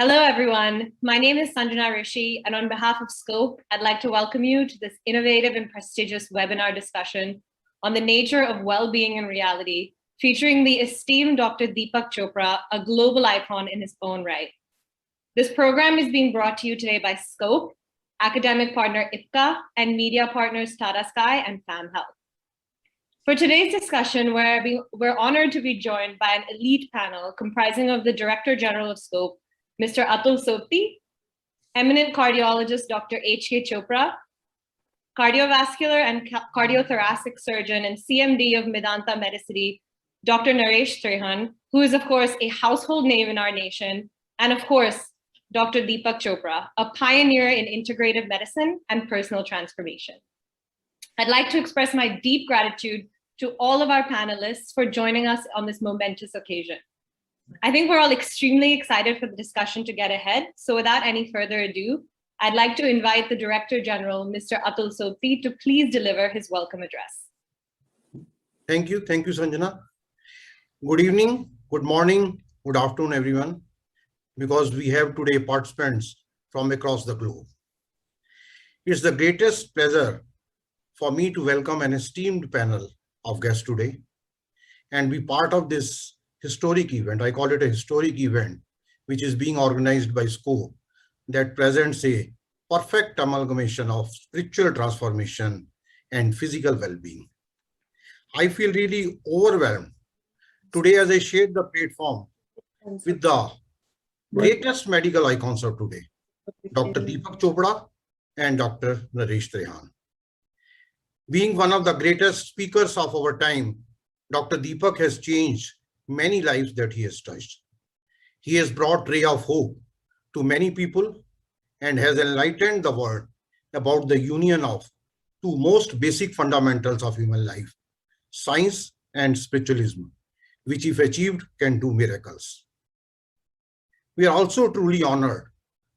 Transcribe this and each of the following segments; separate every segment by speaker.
Speaker 1: Hello, everyone. My name is Sanjana Rishi, and on behalf of Scope, I'd like to welcome you to this innovative and prestigious webinar discussion on the nature of well-being and reality, featuring the esteemed Dr. Deepak Chopra, a global icon in his own right. This program is being brought to you today by Scope, academic partner IPCA, and media partners Tata Sky and Famhealth. For today's discussion, we're honored to be joined by an elite panel comprising of the Director General of Scope, Mr. Atul Sobti, eminent cardiologist Dr. H.K.Chopra, cardiovascular and cardiothoracic surgeon and CMD of Medanta Medicity, Dr. Naresh Shrihan, who is, of course, a household name in our nation, and, of course, Dr. Deepak Chopra, a pioneer in integrative medicine and personal transformation. I'd like to express my deep gratitude to all of our panelists for joining us on this momentous occasion. I think we're all extremely excited for the discussion to get ahead. So without any further ado, I'd like to invite the Director General, Mr. Atul Sobti, to please deliver his welcome address.
Speaker 2: Thank you, Sanjana. Good evening, good morning, good afternoon, everyone, because we have today participants from across the globe. It's the greatest pleasure for me to welcome an esteemed panel of guests today and be part of this historic event. I call it a historic event, which is being organized by Scope, that presents a perfect amalgamation of spiritual transformation and physical well-being. I feel really overwhelmed today as I share the platform with the greatest medical icons of today, Dr. Deepak Chopra and Dr. Naresh Shrihan. Being one of the greatest speakers of our time, Dr. Deepak has changed many lives that he has touched. He has brought ray of hope to many people and has enlightened the world about the union of two most basic fundamentals of human life, science and spiritualism, which if achieved can do miracles. We are also truly honored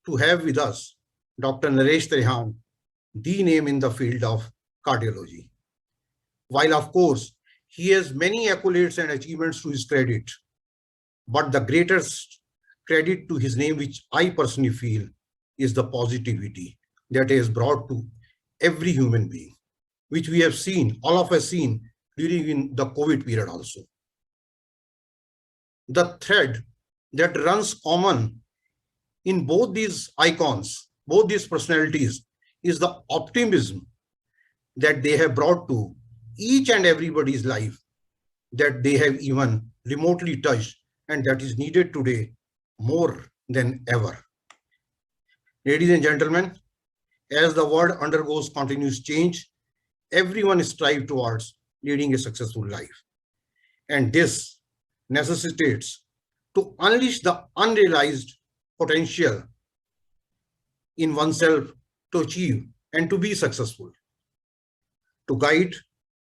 Speaker 2: to have with us Dr. Naresh Shrihan, the name in the field of cardiology. While of course, he has many accolades and achievements to his credit, but the greatest credit to his name, which I personally feel, is the positivity that he has brought to every human being, which we have seen, all of us seen during the COVID period also. The thread that runs common in both these icons, both these personalities, is the optimism that they have brought to each and everybody's life that they have even remotely touched, and that is needed today more than ever. Ladies and gentlemen, as the world undergoes continuous change, everyone strives towards leading a successful life. And this necessitates to unleash the unrealized potential in oneself to achieve and to be successful, to guide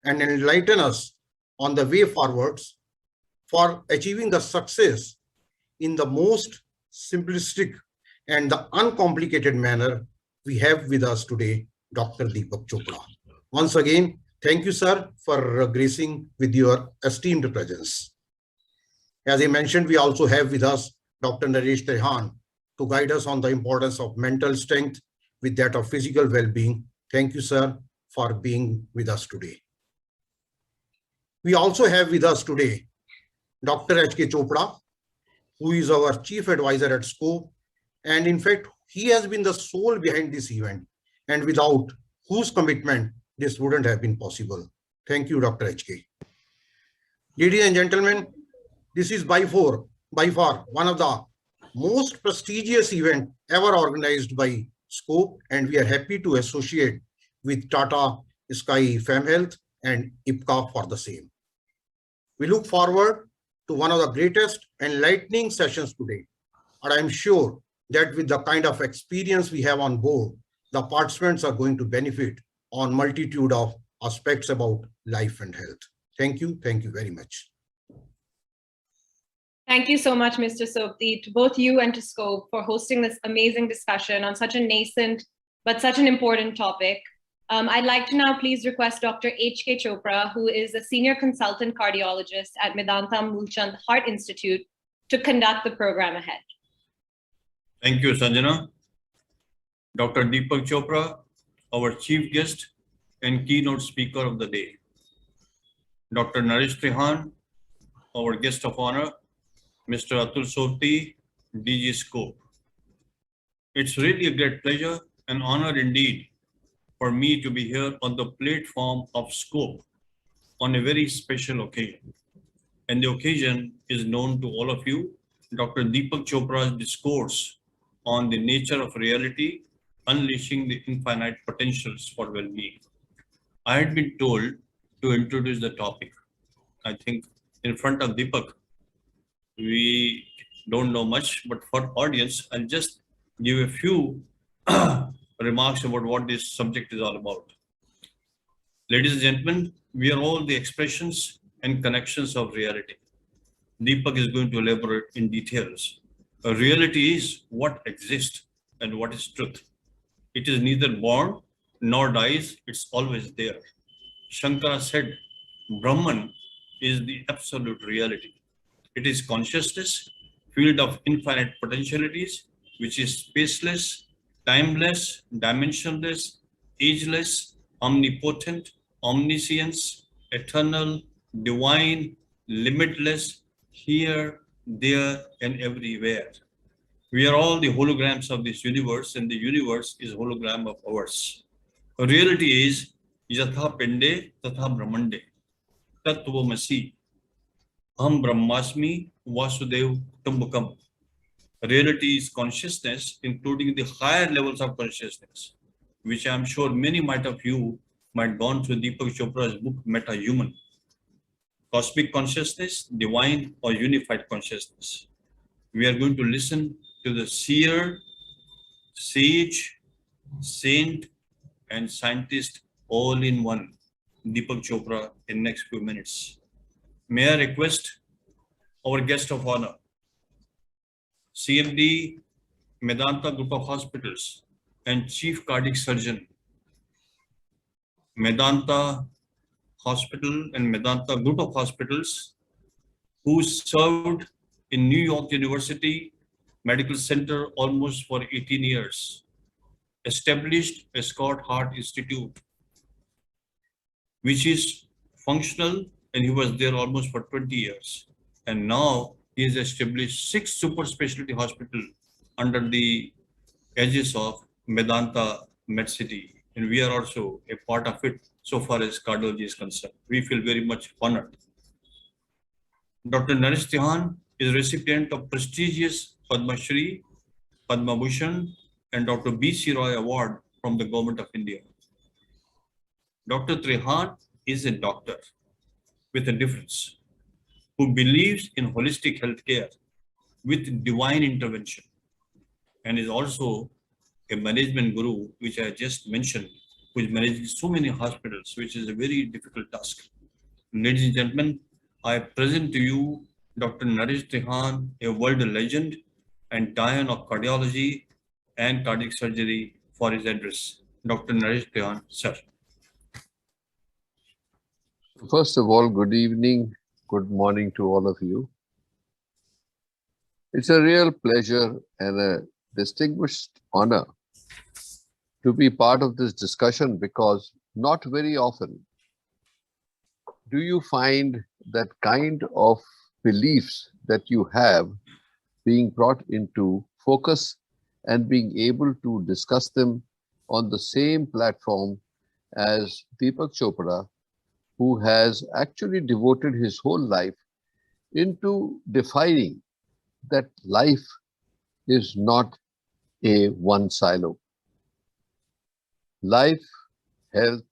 Speaker 2: and enlighten us on the way forwards for achieving the success in the most simplistic and the uncomplicated manner. We have with us today Dr. Deepak Chopra. Once again, thank you, sir, for gracing with your esteemed presence. As I mentioned, we also have with us Dr. Naresh Shrihan to guide us on the importance of mental strength with that of physical well-being. Thank you, sir, for being with us today. We also have with us today Dr. H.K.Chopra, who is our chief advisor at Scope. And in fact, he has been the soul behind this event, and without whose commitment this wouldn't have been possible. Thank you, Dr. H.K. Ladies and gentlemen, this is by far one of the most prestigious events ever organized by Scope, and we are happy to associate with Tata Sky Famhealth and IPCA for the same. We look forward to one of the greatest enlightening sessions today, and I'm sure that with the kind of experience we have on board, the participants are going to benefit on multitude of aspects about life and health. Thank you very much.
Speaker 1: Thank you so much, Mr. Sobti, to both you and to Scope for hosting this amazing discussion on such a nascent but such an important topic. I'd like to now please request Dr. H.K. Chopra, who is a senior consultant cardiologist at Medanta Mulchand Heart Institute, to conduct the program ahead.
Speaker 3: Thank you, Sanjana. Dr. Deepak Chopra, our chief guest and keynote speaker of the day. Dr. Naresh Shrihan, our guest of honor, Mr. Atul Sobti, DG Scope. It's really a great pleasure and honor indeed for me to be here on the platform of Scope on a very special occasion. And the occasion is known to all of you, Dr. Deepak Chopra's Discourse on the Nature of Reality, Unleashing the Infinite Potentials for Well-Being. I had been told to introduce the topic. I think in front of Deepak, we don't know much, but for audience, I'll just give a few remarks about what this subject is all about. Ladies and gentlemen, we are all the expressions and connections of reality. Deepak is going to elaborate in details. A reality is what exists and what is truth. It is neither born nor dies, it's always there. Shankara said, Brahman is the absolute reality. It is consciousness, field of infinite potentialities, which is spaceless, timeless, dimensionless, ageless, omnipotent, omniscience, eternal, divine, limitless, here, there, and everywhere. We are all the holograms of this universe, and the universe is a hologram of ours. Reality is Yatha Pinde Tatha Brahmande, Tattvamasi, Aham Brahmasmi, Vasudev Kutumbakam. Reality is consciousness, including the higher levels of consciousness, which I am sure many of you might gone through Deepak Chopra's book, Meta Human. Cosmic consciousness, divine or unified consciousness. We are going to listen to the seer, sage, saint, and scientist all in one, Deepak Chopra, in next few minutes. May I request our guest of honor, CMD, Medanta Group of Hospitals, and Chief Cardiac Surgeon, Medanta Hospital and Medanta Group of Hospitals, who served in New York University Medical Center almost for 18 years, established a Scott Heart Institute, which is functional, and he was there almost for 20 years. And now he has established 6 super specialty hospitals under the aegis of Medanta MedCity. And we are also a part of it so far as cardiology is concerned. We feel very much honored. Dr. Naresh Shrihan is recipient of prestigious Padma Shri, Padma Bhushan, and Dr. B.C. Roy Award from the Government of India. Dr. Trehan is a doctor with a difference, who believes in holistic healthcare with divine intervention, and is also a management guru, which I just mentioned, who is managing so many hospitals, which is a very difficult task. Ladies and gentlemen, I present to you Dr. Naresh Shrihan, a world legend and titan of cardiology and cardiac surgery, for his address. Dr. Naresh Shrihan, sir.
Speaker 4: First of all, good evening, good morning to all of you. It's a real pleasure and a distinguished honor to be part of this discussion, because not very often do you find that kind of beliefs that you have being brought into focus and being able to discuss them on the same platform as Deepak Chopra, who has actually devoted his whole life into defining that life is not a one silo. Life, health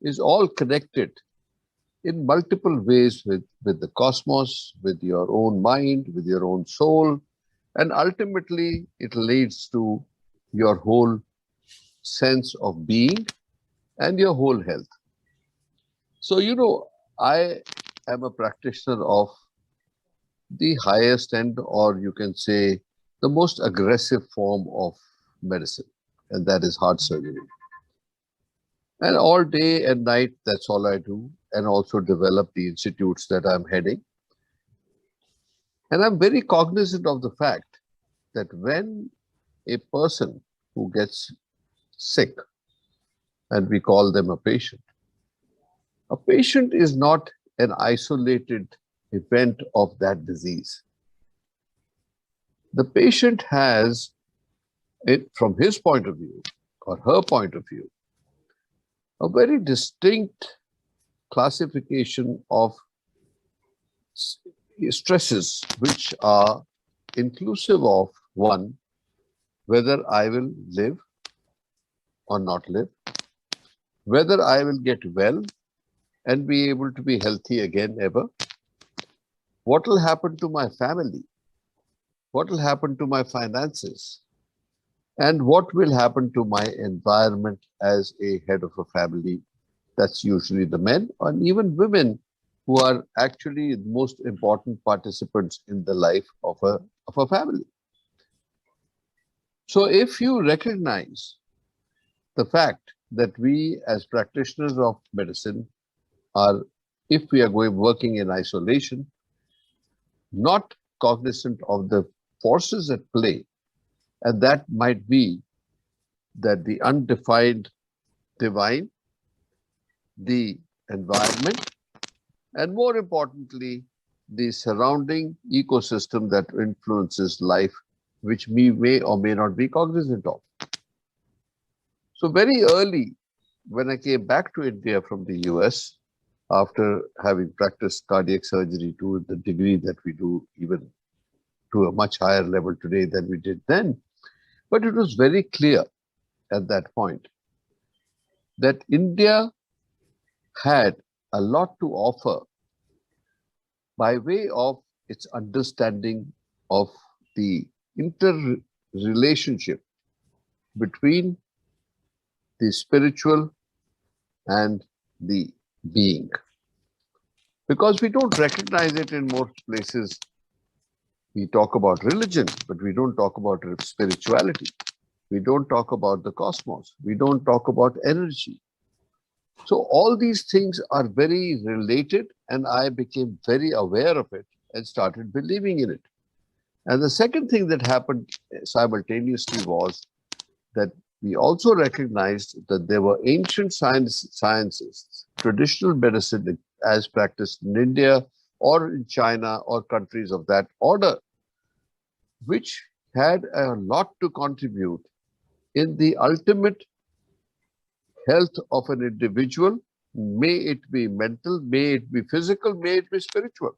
Speaker 4: is all connected in multiple ways with the cosmos, with your own mind, with your own soul, and ultimately it leads to your whole sense of being and your whole health. So, I am a practitioner of the highest end, or you can say the most aggressive form of medicine, and that is heart surgery. And all day and night, that's all I do, and also develop the institutes that I'm heading. And I'm very cognizant of the fact that when a person who gets sick, and we call them a patient is not an isolated event of that disease. The patient has, it from his point of view or her point of view, a very distinct classification of stresses which are inclusive of, one, whether I will live or not live, whether I will get well and be able to be healthy again ever, what will happen to my family, what will happen to my finances, and what will happen to my environment as a head of a family. That's usually the men, and even women who are actually the most important participants in the life of a family. So if you recognize the fact that we as practitioners of medicine are, if we are working in isolation, not cognizant of the forces at play, and that might be that the undefined divine, the environment, and more importantly, the surrounding ecosystem that influences life, which we may or may not be cognizant of. So very early, when I came back to India from the US, after having practiced cardiac surgery to the degree that we do, even to a much higher level today than we did then, but it was very clear at that point that India had a lot to offer by way of its understanding of the interrelationship between the spiritual and the being. Because we don't recognize it in most places. We talk about religion, but we don't talk about spirituality. We don't talk about the cosmos. We don't talk about energy. So all these things are very related, and I became very aware of it and started believing in it. And the second thing that happened simultaneously was that we also recognized that there were ancient sciences, traditional medicine as practiced in India or in China or countries of that order, which had a lot to contribute in the ultimate health of an individual, may it be mental, may it be physical, may it be spiritual.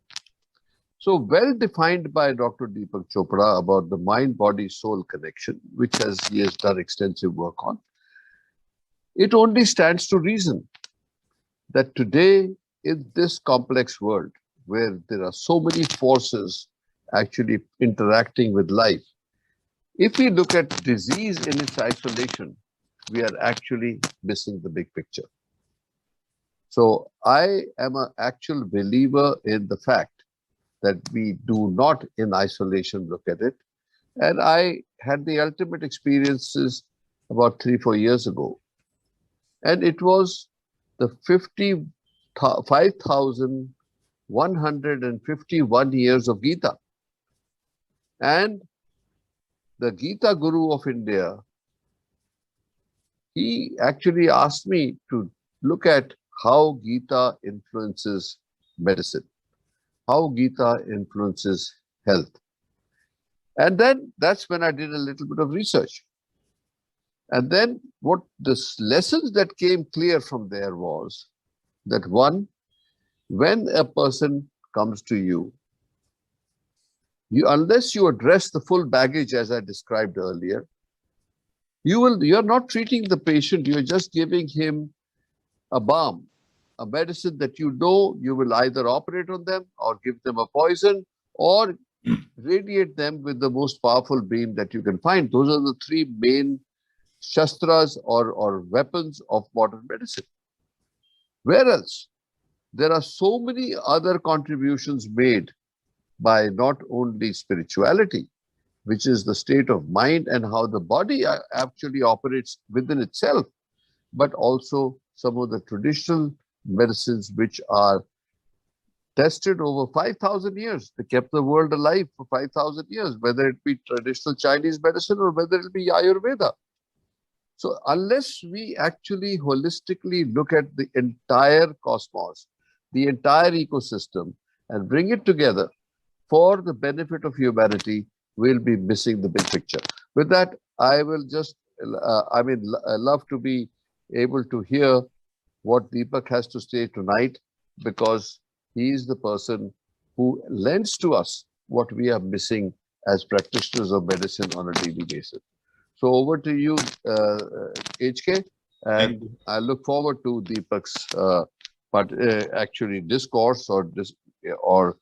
Speaker 4: So well defined by Dr. Deepak Chopra about the mind-body-soul connection, which he has done extensive work on. It only stands to reason that today in this complex world where there are so many forces actually interacting with life, if we look at disease in its isolation, we are actually missing the big picture. So I am an actual believer in the fact that we do not in isolation look at it. And I had the ultimate experiences about 3-4 years ago. And it was the 5,151 years of Gita. And the Gita Guru of India, he actually asked me to look at how Gita influences medicine, how Gita influences health. And then that's when I did a little bit of research. And then what the lessons that came clear from there was that one, when a person comes to you, unless you address the full baggage as I described earlier, you're not treating the patient, you're just giving him a balm, a medicine that you know you will either operate on them or give them a poison or radiate them with the most powerful beam that you can find. Those are the three main shastras or weapons of modern medicine. Whereas there are so many other contributions made by not only spirituality, which is the state of mind and how the body actually operates within itself, but also some of the traditional medicines which are tested over 5,000 years. They kept the world alive for 5,000 years, whether it be traditional Chinese medicine or whether it be Ayurveda. So unless we actually holistically look at the entire cosmos, the entire ecosystem, and bring it together for the benefit of humanity, we'll be missing the big picture. With that, I will just, I love to be able to hear what Deepak has to say tonight, because he is the person who lends to us what we are missing as practitioners of medicine on a daily basis. So over to you, HK, and I look forward to Deepak's actually discourse or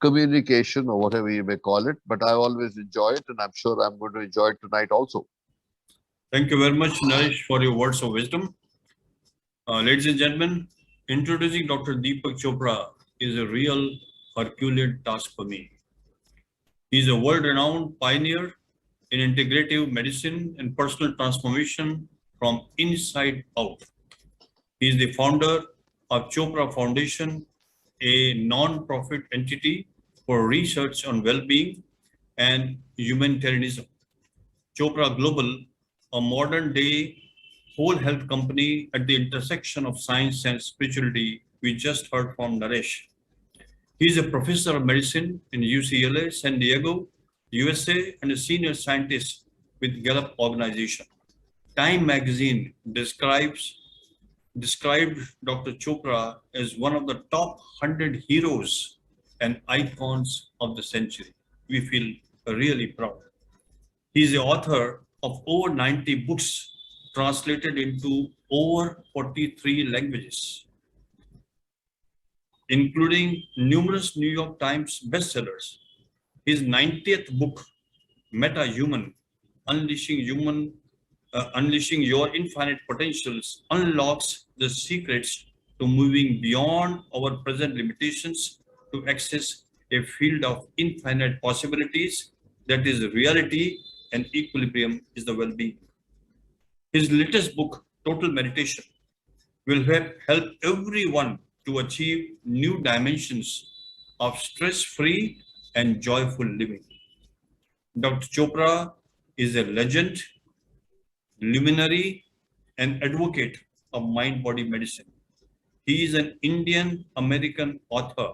Speaker 4: communication or whatever you may call it. But I always enjoy it, and I'm sure I'm going to enjoy it tonight also.
Speaker 3: Thank you very much, Naresh, for your words of wisdom. Ladies and gentlemen, introducing Dr. Deepak Chopra is a real Herculean task for me. He is a world-renowned pioneer in integrative medicine and personal transformation from inside out. He is the founder of Chopra Foundation, a non-profit entity for research on well-being and humanitarianism. Chopra Global, a modern-day whole health company at the intersection of science and spirituality. We just heard from Naresh. He is a professor of medicine in UCLA, San Diego, USA, and a senior scientist with Gallup organization. Time magazine described Dr. Chopra as one of the top 100 heroes and icons of the century. We feel really proud. He is the author of over 90 books translated into over 43 languages, including numerous New York Times bestsellers. His 90th book, Meta-Human, Unleashing Your Infinite Potentials, unlocks the secrets to moving beyond our present limitations to access a field of infinite possibilities that is reality, and equilibrium is the well-being. His latest book, Total Meditation, will help everyone to achieve new dimensions of stress-free and joyful living. Dr. Chopra is a legend, luminary, and advocate of mind-body medicine. He is an Indian-American author,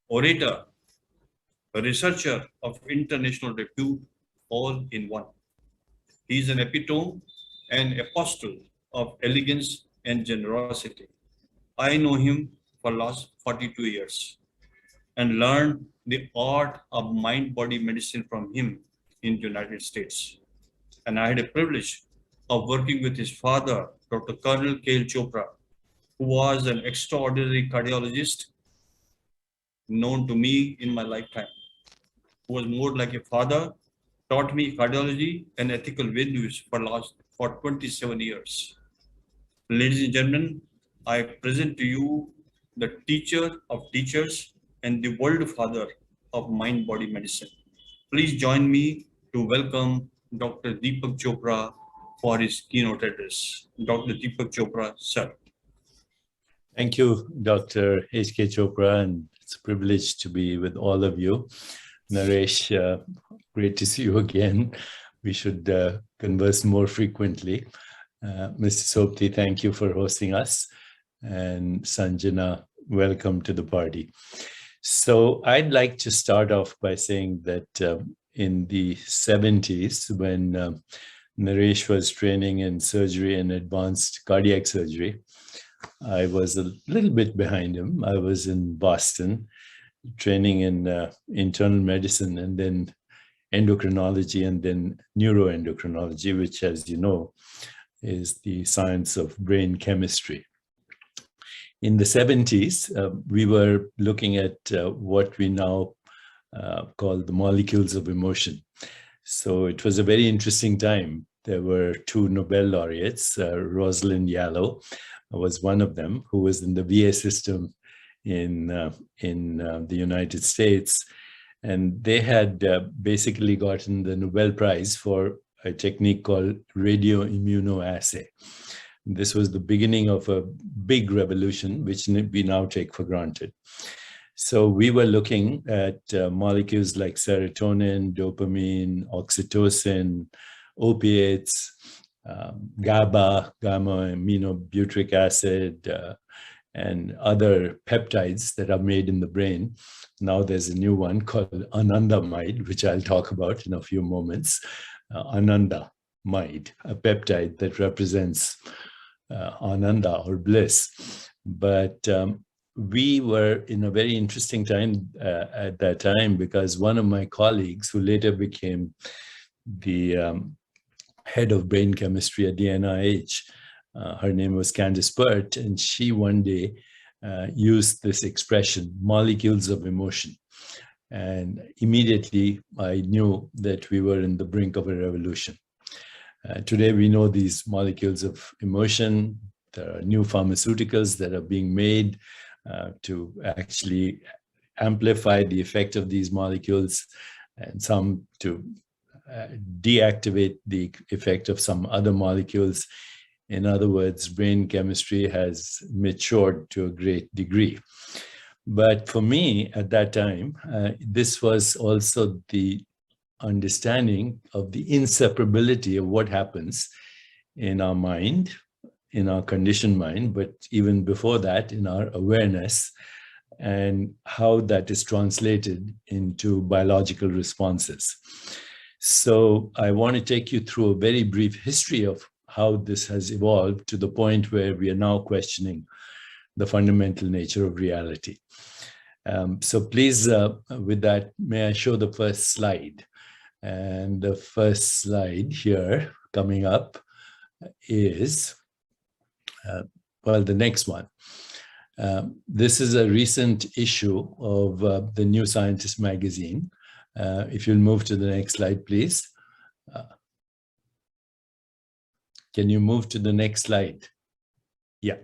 Speaker 3: orator, a researcher of international repute, all in one. He is an epitome and apostle of elegance and generosity. I know him for the last 42 years and learned the art of mind-body medicine from him in the United States. And I had a privilege of working with his father, Dr. Colonel H.K. Chopra, who was an extraordinary cardiologist known to me in my lifetime, who was more like a father, taught me cardiology and ethical values for 27 years. Ladies and gentlemen, I present to you the teacher of teachers and the world father of mind-body medicine. Please join me to welcome Dr. Deepak Chopra for his keynote address. Dr. Deepak Chopra, sir.
Speaker 5: Thank you, Dr. H.K. Chopra, and it's a privilege to be with all of you. Naresh, great to see you again. We should converse more frequently. Mr. Sobti, thank you for hosting us. And Sanjana, welcome to the party. So I'd like to start off by saying that in the 70s, when Naresh was training in surgery and advanced cardiac surgery, I was a little bit behind him. I was in Boston training in internal medicine and then endocrinology and then neuroendocrinology, which, as you know, is the science of brain chemistry. In the 70s, we were looking at what we now call the molecules of emotion. So it was a very interesting time. There were two Nobel laureates, Rosalind Yalow was one of them, who was in the VA system in the United States. And they had basically gotten the Nobel Prize for a technique called radioimmunoassay. This was the beginning of a big revolution, which we now take for granted. So we were looking at molecules like serotonin, dopamine, oxytocin, opiates, GABA, gamma-aminobutyric acid, and other peptides that are made in the brain. Now there's a new one called anandamide, which I'll talk about in a few moments. Anandamide, a peptide that represents ananda or bliss. But we were in a very interesting time at that time, because one of my colleagues, who later became the head of brain chemistry at the NIH, her name was Candice Pert, and she one day used this expression, molecules of emotion. And immediately I knew that we were in the brink of a revolution. Today we know these molecules of emotion. There are new pharmaceuticals that are being made to actually amplify the effect of these molecules, and some to deactivate the effect of some other molecules. In other words, brain chemistry has matured to a great degree. But for me at that time, this was also the understanding of the inseparability of what happens in our mind, in our conditioned mind, but even before that, in our awareness, and how that is translated into biological responses. So I want to take you through a very brief history of how this has evolved to the point where we are now questioning the fundamental nature of reality. So please, with that, may I show the first slide? And the first slide here coming up is, well, the next one. This is a recent issue of the New Scientist magazine. If you'll move to the next slide, please. Can you move to the next slide? Yeah.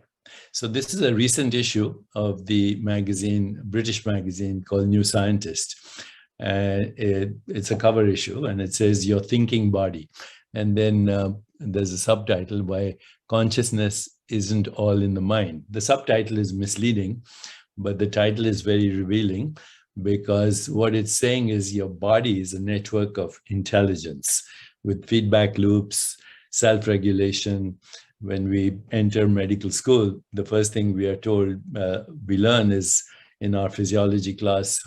Speaker 5: So this is a recent issue of the magazine, British magazine called New Scientist. It's a cover issue, and it says Your Thinking Body. And then there's a subtitle, Why Consciousness Isn't All in the Mind. The subtitle is misleading, but the title is very revealing, because what it's saying is your body is a network of intelligence with feedback loops, self-regulation. When we enter medical school, the first thing we are told, we learn is in our physiology class,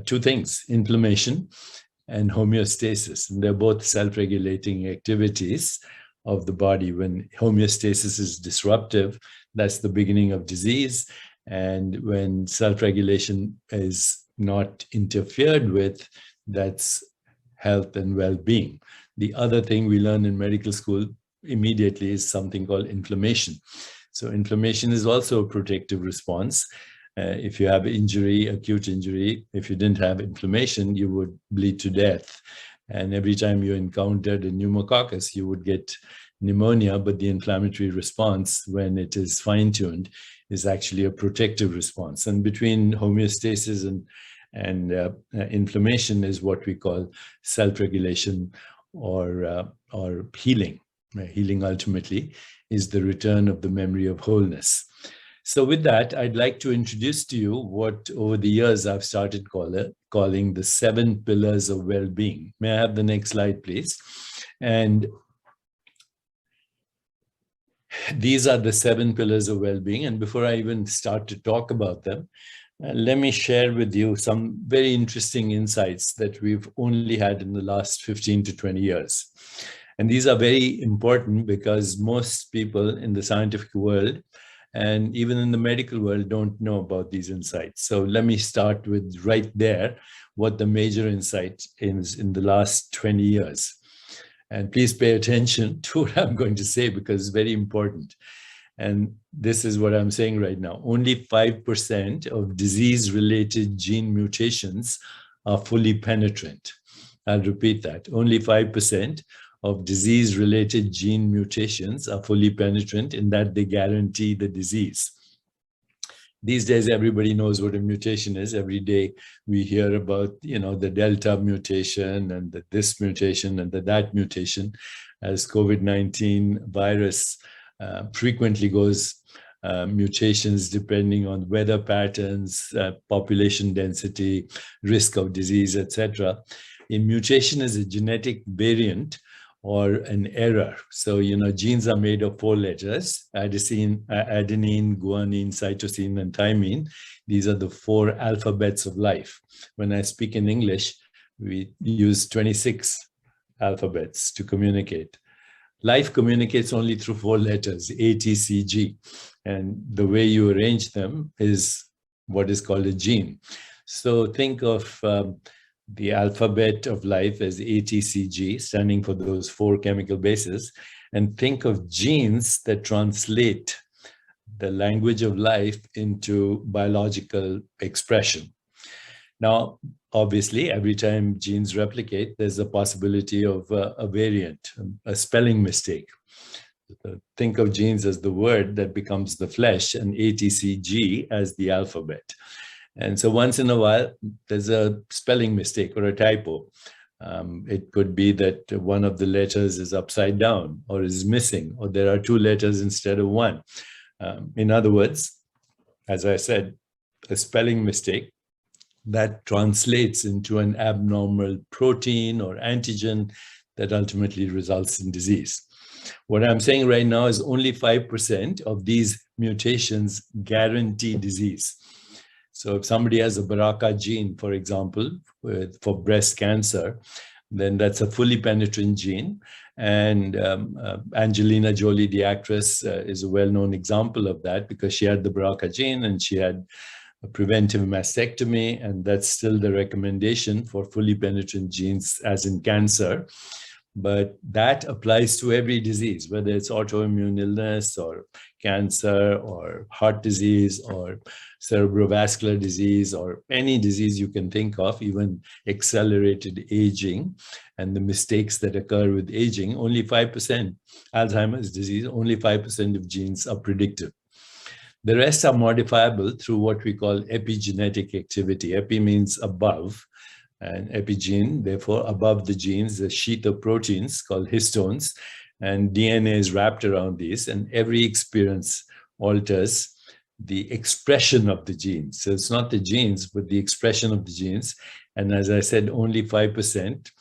Speaker 5: two things, inflammation and homeostasis. And they're both self-regulating activities of the body. When homeostasis is disruptive, that's the beginning of disease. And when self-regulation is not interfered with, that's health and well-being. The other thing we learn in medical school immediately is something called inflammation. So inflammation is also a protective response. If you have injury, acute injury, if you didn't have inflammation, you would bleed to death. And every time you encountered a pneumococcus, you would get pneumonia, but the inflammatory response, when it is fine-tuned, is actually a protective response. And between homeostasis and inflammation is what we call self-regulation or healing. Healing ultimately is the return of the memory of wholeness. So with that, I'd like to introduce to you what over the years I've started calling the 7 pillars of well-being. May I have the next slide, please? And these are the 7 pillars of well-being. And before I even start to talk about them, let me share with you some very interesting insights that we've only had in the last 15 to 20 years. And these are very important because most people in the scientific world and even in the medical world don't know about these insights. So let me start with right there, what the major insight is in the last 20 years. And please pay attention to what I'm going to say because it's very important. And this is what I'm saying right now. Only 5% of disease-related gene mutations are fully penetrant. I'll repeat that. Only 5% of disease-related gene mutations are fully penetrant in that they guarantee the disease. These days, everybody knows what a mutation is. Every day we hear about, the Delta mutation and the this mutation and the that mutation as COVID-19 virus frequently goes mutations depending on weather patterns, population density, risk of disease, etc. A mutation is a genetic variant or an error. So, genes are made of 4 letters: adenine, guanine, cytosine, and thymine. These are the 4 alphabets of life. When I speak in English, we use 26 alphabets to communicate. Life communicates only through 4 letters, A, T, C, G. And the way you arrange them is what is called a gene. So think of the alphabet of life as ATCG, standing for those 4 chemical bases, and think of genes that translate the language of life into biological expression. Now, obviously, every time genes replicate, there's a possibility of a variant, a spelling mistake. Think of genes as the word that becomes the flesh, and ATCG as the alphabet. And so once in a while, there's a spelling mistake or a typo. It could be that one of the letters is upside down or is missing, or there are 2 letters instead of 1. In other words, as I said, a spelling mistake that translates into an abnormal protein or antigen that ultimately results in disease. What I'm saying right now is only 5% of these mutations guarantee disease. So if somebody has a BRCA gene, for example, for breast cancer, then that's a fully penetrant gene. And Angelina Jolie, the actress, is a well-known example of that, because she had the BRCA gene and she had a preventive mastectomy, and that's still the recommendation for fully penetrant genes as in cancer. But that applies to every disease, whether it's autoimmune illness or cancer or heart disease or cerebrovascular disease or any disease you can think of, even accelerated aging and the mistakes that occur with aging. Only 5%, Alzheimer's disease, only 5% of genes are predictive. The rest are modifiable through what we call epigenetic activity. Epi means above, and epigene, therefore above the genes, a sheath of proteins called histones, and DNA is wrapped around these, and every experience alters the expression of the genes. So it's not the genes, but the expression of the genes. And as I said, only 5%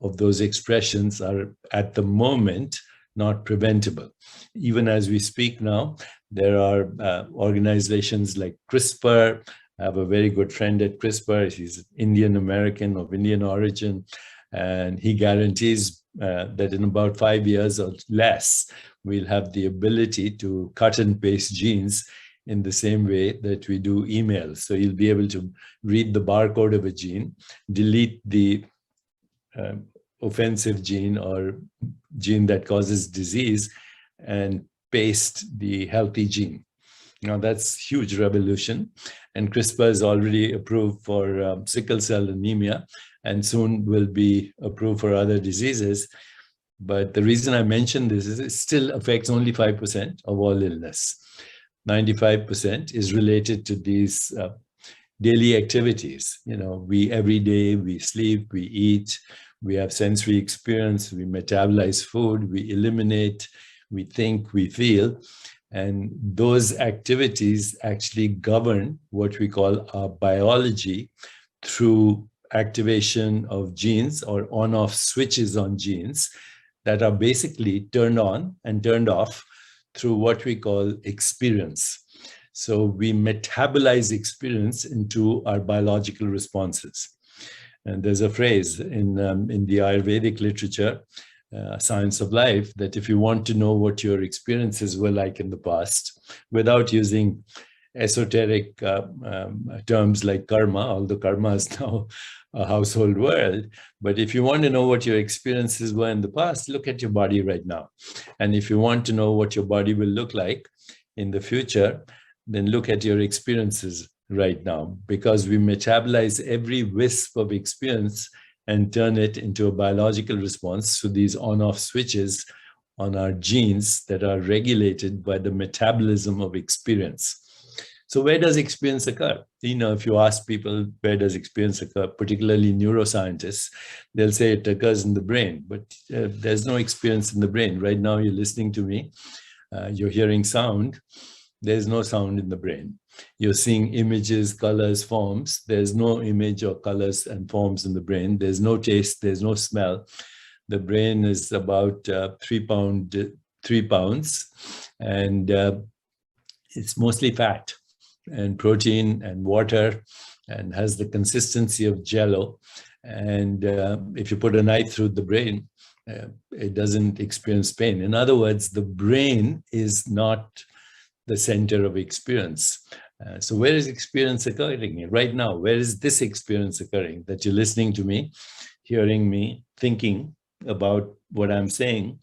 Speaker 5: of those expressions are at the moment not preventable. Even as we speak now, there are organizations like CRISPR. I have a very good friend at CRISPR. He's Indian American of Indian origin, and he guarantees that in about 5 years or less, we'll have the ability to cut and paste genes in the same way that we do emails. So you'll be able to read the barcode of a gene, delete the offensive gene or gene that causes disease, and paste the healthy gene. Now that's huge revolution, and CRISPR is already approved for sickle cell anemia, and soon will be approved for other diseases. But the reason I mention this is it still affects only 5% of all illness. 95% is related to these daily activities. We every day, we sleep, we eat, we have sensory experience, we metabolize food, we eliminate, we think, we feel. And those activities actually govern what we call our biology through activation of genes or on-off switches on genes that are basically turned on and turned off through what we call experience. So we metabolize experience into our biological responses. And there's a phrase in the Ayurvedic literature, Science of Life, that if you want to know what your experiences were like in the past, without using esoteric terms like karma, although karma is now a household word, but if you want to know what your experiences were in the past, look at your body right now. And if you want to know what your body will look like in the future, then look at your experiences right now, because we metabolize every wisp of experience and turn it into a biological response to these on-off switches on our genes that are regulated by the metabolism of experience. So where does experience occur? If you ask people, where does experience occur, particularly neuroscientists, they'll say it occurs in the brain, but there's no experience in the brain. Right now, you're listening to me, you're hearing sound, there's no sound in the brain. You're seeing images, colors, forms. There's no image or colors and forms in the brain. There's no taste, there's no smell. The brain is about 3 pounds, and it's mostly fat and protein and water, and has the consistency of jello. And if you put a knife through the brain, it doesn't experience pain. In other words, the brain is not the center of experience. So where is experience occurring right now? Where is this experience occurring? That you're listening to me, hearing me, thinking about what I'm saying.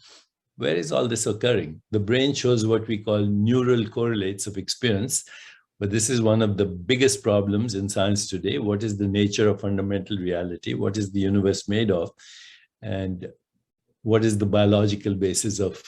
Speaker 5: Where is all this occurring? The brain shows what we call neural correlates of experience. But this is one of the biggest problems in science today. What is the nature of fundamental reality? What is the universe made of? And what is the biological basis of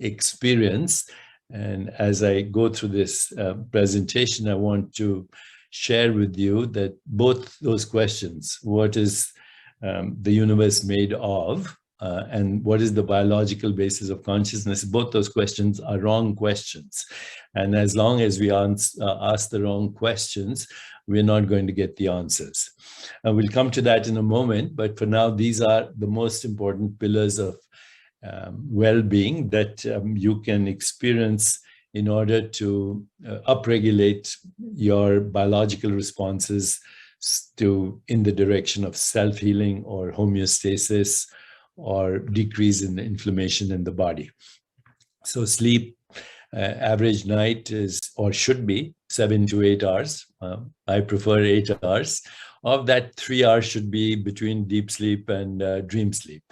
Speaker 5: experience? And as I go through this presentation, I want to share with you that both those questions, what is the universe made of, and what is the biological basis of consciousness, both those questions are wrong questions. And as long as we ask the wrong questions, we're not going to get the answers. And we'll come to that in a moment, but for now, these are the most important pillars of well-being that you can experience in order to upregulate your biological responses in the direction of self-healing or homeostasis or decrease in the inflammation in the body. So sleep, average night is or should be 7 to 8 hours. I prefer 8 hours. Of that, 3 hours should be between deep sleep and dream sleep.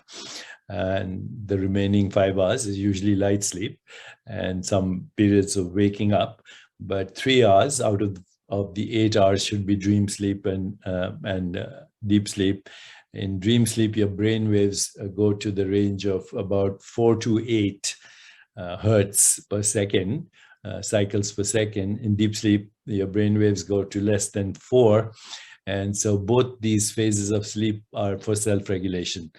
Speaker 5: And the remaining 5 hours is usually light sleep and some periods of waking up. But 3 hours out of the 8 hours should be dream sleep and deep sleep. In dream sleep, your brain waves go to the range of about 4 to 8 hertz per second, cycles per second. In deep sleep, your brain waves go to less than 4. And so both these phases of sleep are for self-regulation.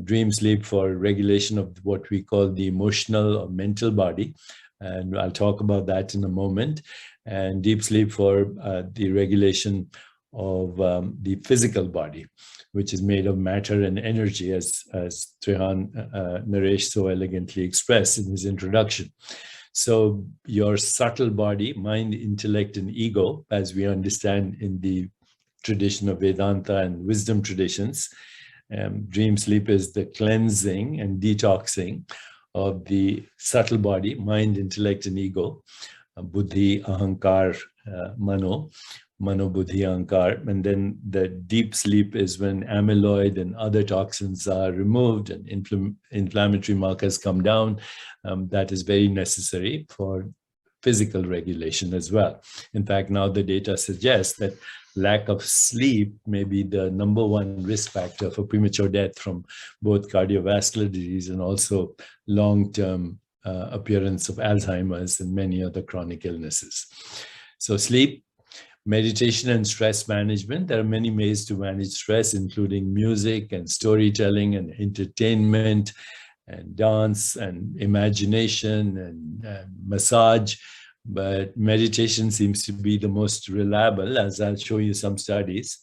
Speaker 5: Dream sleep for regulation of what we call the emotional or mental body. And I'll talk about that in a moment. And deep sleep for the regulation of the physical body, which is made of matter and energy, as Trehan, Naresh so elegantly expressed in his introduction. So your subtle body, mind, intellect, and ego, as we understand in the tradition of Vedanta and wisdom traditions, dream sleep is the cleansing and detoxing of the subtle body, mind, intellect, and ego, buddhi, ahankar, mano, buddhi, ahankar. And then the deep sleep is when amyloid and other toxins are removed and inflammatory markers come down. That is very necessary for physical regulation as well. In fact, now the data suggests that lack of sleep may be the #1 risk factor for premature death from both cardiovascular disease and also long-term appearance of Alzheimer's and many other chronic illnesses. So sleep, meditation, and stress management. There are many ways to manage stress, including music and storytelling and entertainment and dance and imagination and massage. But meditation seems to be the most reliable, as I'll show you some studies.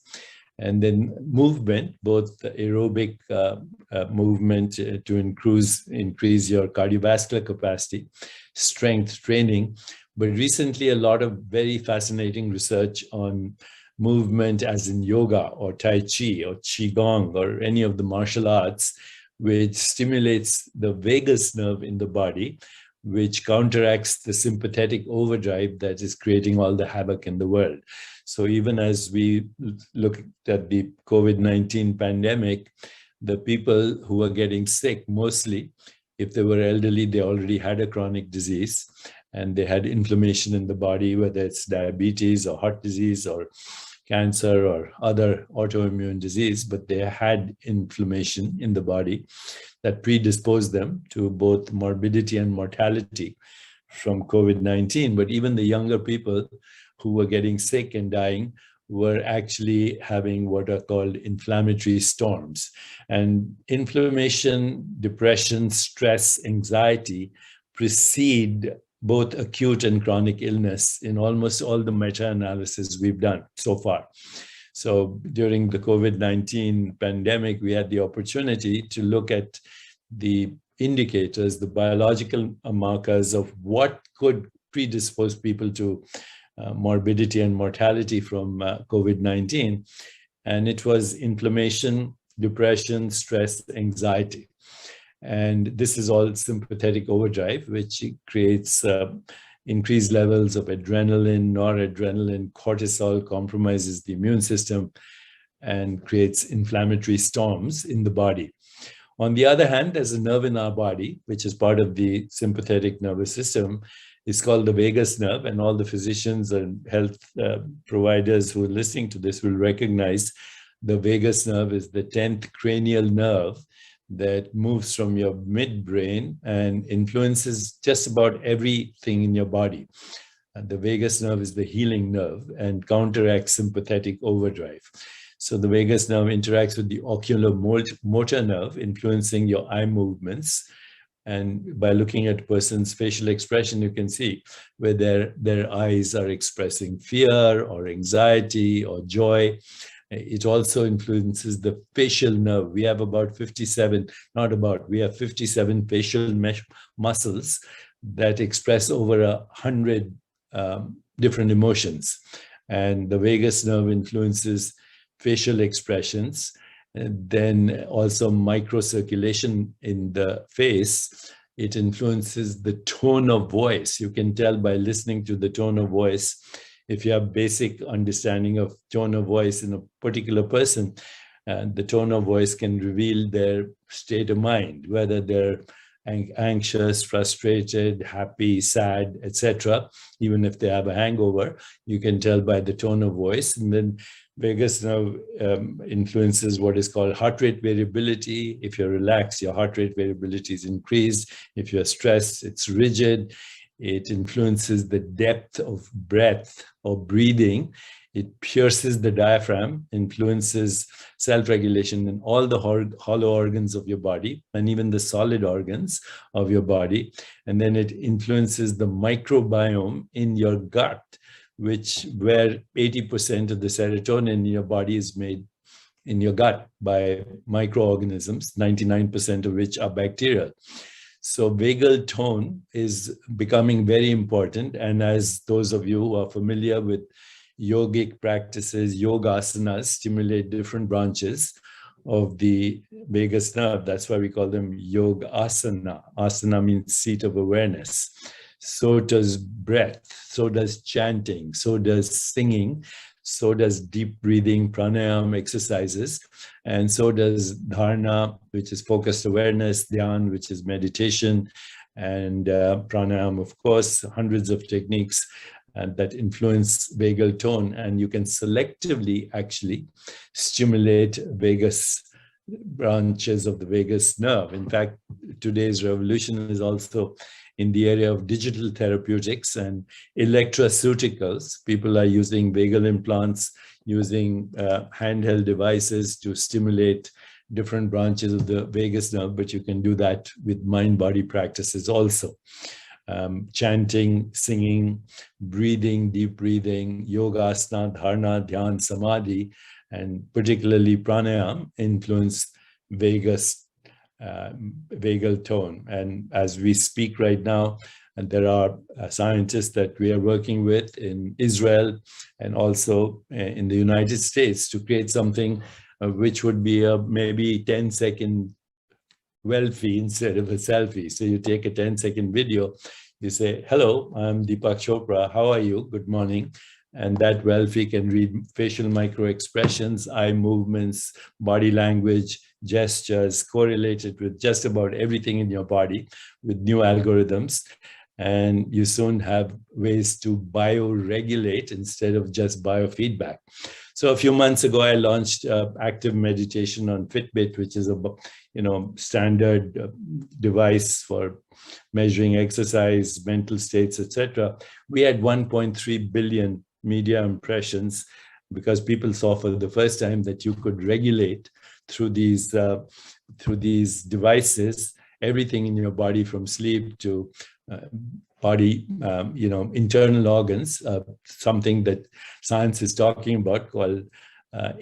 Speaker 5: And then movement, both the aerobic movement to increase your cardiovascular capacity, strength training. But recently, a lot of very fascinating research on movement as in yoga or Tai Chi or Qigong or any of the martial arts, which stimulates the vagus nerve in the body, which counteracts the sympathetic overdrive that is creating all the havoc in the world. So even as we look at the COVID-19 pandemic, the people who are getting sick, mostly, if they were elderly, they already had a chronic disease and they had inflammation in the body, whether it's diabetes or heart disease or cancer or other autoimmune disease, but they had inflammation in the body that predisposed them to both morbidity and mortality from COVID-19. But even the younger people who were getting sick and dying were actually having what are called inflammatory storms. And inflammation, depression, stress, anxiety precede both acute and chronic illness in almost all the meta-analysis we've done so far. So during the COVID-19 pandemic, we had the opportunity to look at the indicators, the biological markers of what could predispose people to morbidity and mortality from COVID-19. And it was inflammation, depression, stress, anxiety. And this is all sympathetic overdrive, which creates increased levels of adrenaline, noradrenaline, cortisol, compromises the immune system, and creates inflammatory storms in the body. On the other hand, there's a nerve in our body, which is part of the sympathetic nervous system. It's called the vagus nerve, and all the physicians and health providers who are listening to this will recognize the vagus nerve is the 10th cranial nerve that moves from your midbrain and influences just about everything in your body. And the vagus nerve is the healing nerve and counteracts sympathetic overdrive. So the vagus nerve interacts with the oculomotor nerve, influencing your eye movements. And by looking at a person's facial expression, you can see whether their eyes are expressing fear or anxiety or joy. It also influences the facial nerve. We have about 57, we have 57 facial muscles that express over 100 different emotions. And the vagus nerve influences facial expressions, and then also microcirculation in the face. It influences the tone of voice. You can tell by listening to the tone of voice. If you have basic understanding of tone of voice in a particular person, the tone of voice can reveal their state of mind, whether they're anxious, frustrated, happy, sad, etc. Even if they have a hangover, you can tell by the tone of voice. And then vagus nerve influences what is called heart rate variability. If you're relaxed, your heart rate variability is increased. If you're stressed, it's rigid. It influences the depth of breath or breathing. It pierces the diaphragm, influences self-regulation in all the hollow organs of your body and even the solid organs of your body. And then it influences the microbiome in your gut, where 80% of the serotonin in your body is made in your gut by microorganisms, 99% of which are bacterial. So vagal tone is becoming very important. And as those of you who are familiar with yogic practices, yogasanas stimulate different branches of the vagus nerve. That's why we call them yogasana. Asana means seat of awareness. So does breath, so does chanting, so does singing, so does deep breathing, pranayama exercises, and so does dharana, which is focused awareness, dhyan, which is meditation, and pranayama, of course, hundreds of techniques that influence vagal tone. And you can selectively actually stimulate vagus branches of the vagus nerve. In fact, today's revolution is also in the area of digital therapeutics and electroceuticals. People are using vagal implants, using handheld devices to stimulate different branches of the vagus nerve, but you can do that with mind-body practices also. Chanting, singing, breathing, deep breathing, yogasana, dharana, dhyan, samadhi, and particularly pranayama influence vagal tone. And as we speak right now, and there are scientists that we are working with in Israel and also in the United States to create something which would be a maybe 10-second selfie instead of a selfie. So you take a 10-second video, you say, "Hello, I'm Deepak Chopra. How are you? Good morning." And that selfie can read facial micro expressions, eye movements, body language, gestures, correlated with just about everything in your body with new algorithms. And you soon have ways to bioregulate instead of just biofeedback. So a few months ago, I launched active meditation on Fitbit, which is a standard device for measuring exercise, mental states, etc. We had 1.3 billion media impressions because people saw for the first time that you could regulate through these devices everything in your body from sleep to body, internal organs, something that science is talking about called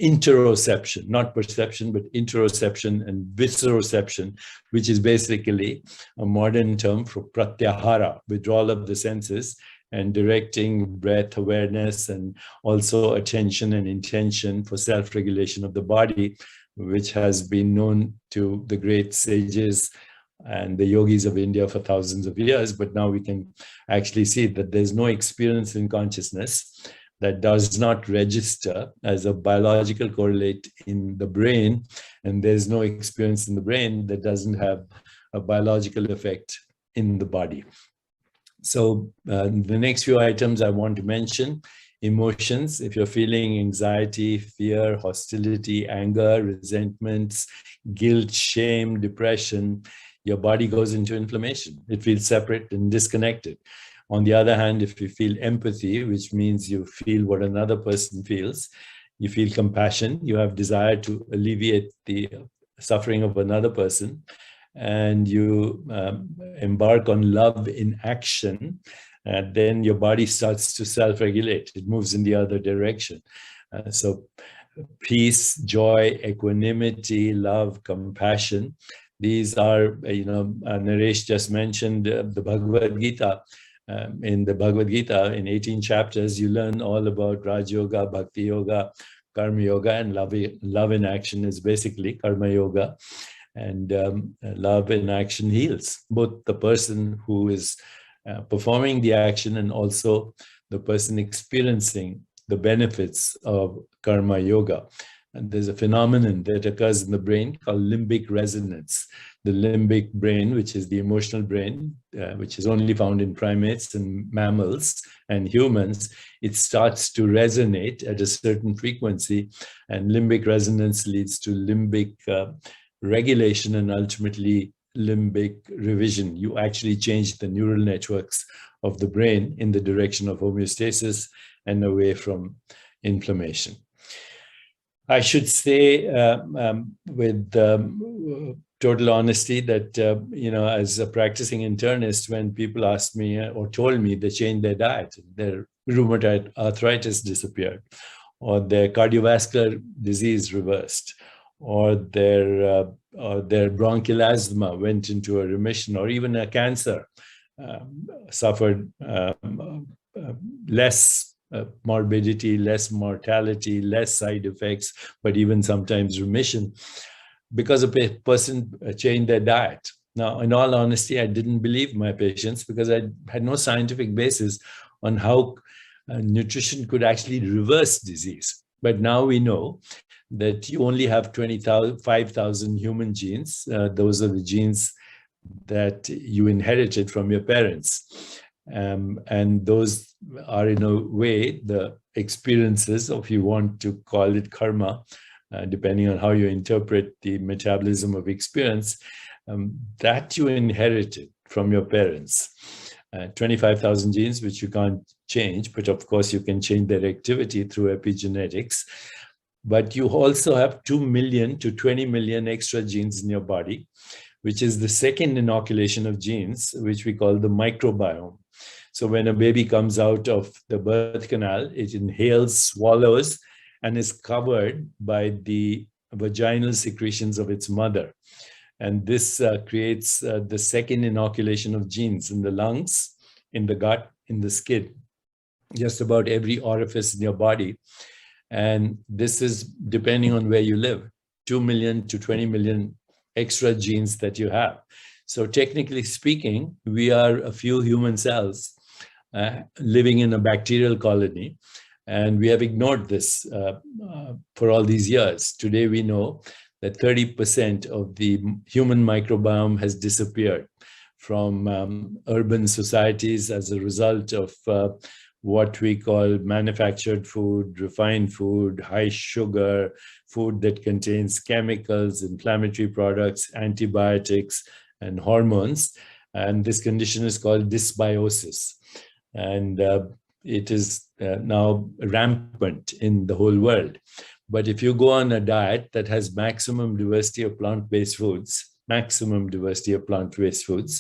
Speaker 5: interoception, not perception, but interoception and visceroception, which is basically a modern term for pratyahara, withdrawal of the senses, and directing breath awareness and also attention and intention for self-regulation of the body, which has been known to the great sages and the yogis of India for thousands of years. But now we can actually see that there's no experience in consciousness that does not register as a biological correlate in the brain, and there's no experience in the brain that doesn't have a biological effect in the body. So the next few items I want to mention: emotions. If you're feeling anxiety, fear, hostility, anger, resentments, guilt, shame, depression, your body goes into inflammation. It feels separate and disconnected. On the other hand, if you feel empathy, which means you feel what another person feels, you feel compassion, you have desire to alleviate the suffering of another person, and you embark on love in action, then your body starts to self-regulate. It moves in the other direction. So peace, joy, equanimity, love, compassion, these are, Naresh just mentioned the Bhagavad-Gita. In the Bhagavad-Gita, in 18 chapters, you learn all about Raj Yoga, Bhakti Yoga, Karma Yoga, and love in action is basically Karma Yoga. And love in action heals both the person who is performing the action and also the person experiencing the benefits of Karma Yoga. And there's a phenomenon that occurs in the brain called limbic resonance. The limbic brain, which is the emotional brain, which is only found in primates and mammals and humans, it starts to resonate at a certain frequency, and limbic resonance leads to limbic regulation and ultimately limbic revision. You actually change the neural networks of the brain in the direction of homeostasis and away from inflammation. I should say with total honesty that, as a practicing internist, when people asked me or told me they changed their diet, their rheumatoid arthritis disappeared, or their cardiovascular disease reversed, or their bronchial asthma went into a remission, or even a cancer suffered less morbidity, less mortality, less side effects, but even sometimes remission, because a person changed their diet. Now, in all honesty, I didn't believe my patients because I had no scientific basis on how nutrition could actually reverse disease. But now we know that you only have 5,000 human genes. Those are the genes that you inherited from your parents. And those are, in a way, the experiences, or if you want to call it karma, depending on how you interpret the metabolism of experience, that you inherited from your parents. 25,000 genes, which you can't change, but of course you can change their activity through epigenetics. But you also have 2 million to 20 million extra genes in your body, which is the second inoculation of genes, which we call the microbiome. So when a baby comes out of the birth canal, it inhales, swallows, and is covered by the vaginal secretions of its mother. And this creates the second inoculation of genes in the lungs, in the gut, in the skin, just about every orifice in your body. And this is depending on where you live, 2 million to 20 million extra genes that you have. So technically speaking, we are a few human cells living in a bacterial colony, and we have ignored this for all these years. Today we know that 30% of the human microbiome has disappeared from urban societies as a result of what we call manufactured food, refined food, high sugar, food that contains chemicals, inflammatory products, antibiotics, and hormones. And this condition is called dysbiosis. And it is now rampant in the whole world. But if you go on a diet that has maximum diversity of plant-based foods, maximum diversity of plant-based foods,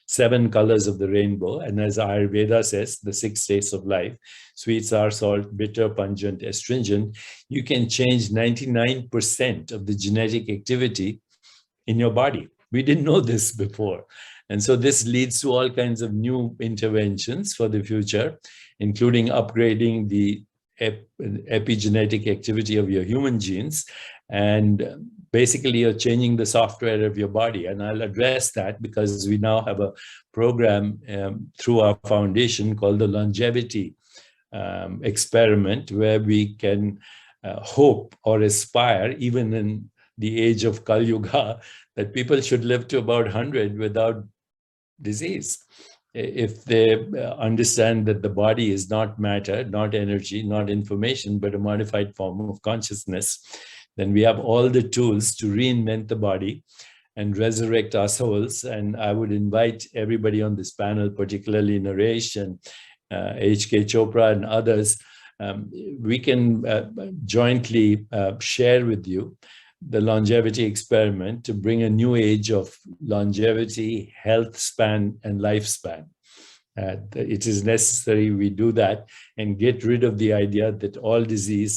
Speaker 5: 7 colors of the rainbow, and as Ayurveda says, the 6 states of life, sweet, sour, salt, bitter, pungent, astringent, you can change 99% of the genetic activity in your body. We didn't know this before. And so this leads to all kinds of new interventions for the future, including upgrading the epigenetic activity of your human genes. And basically, you're changing the software of your body. And I'll address that because we now have a program through our foundation called the Longevity Experiment, where we can hope or aspire, even in the age of Kali Yuga, that people should live to about 100 without disease. If they understand that the body is not matter, not energy, not information, but a modified form of consciousness, then we have all the tools to reinvent the body and resurrect our souls. And I would invite everybody on this panel, particularly Naresh and H.K.Chopra and others, we can jointly share with you the longevity experiment to bring a new age of longevity, health span, and lifespan. It is necessary we do that and get rid of the idea that all disease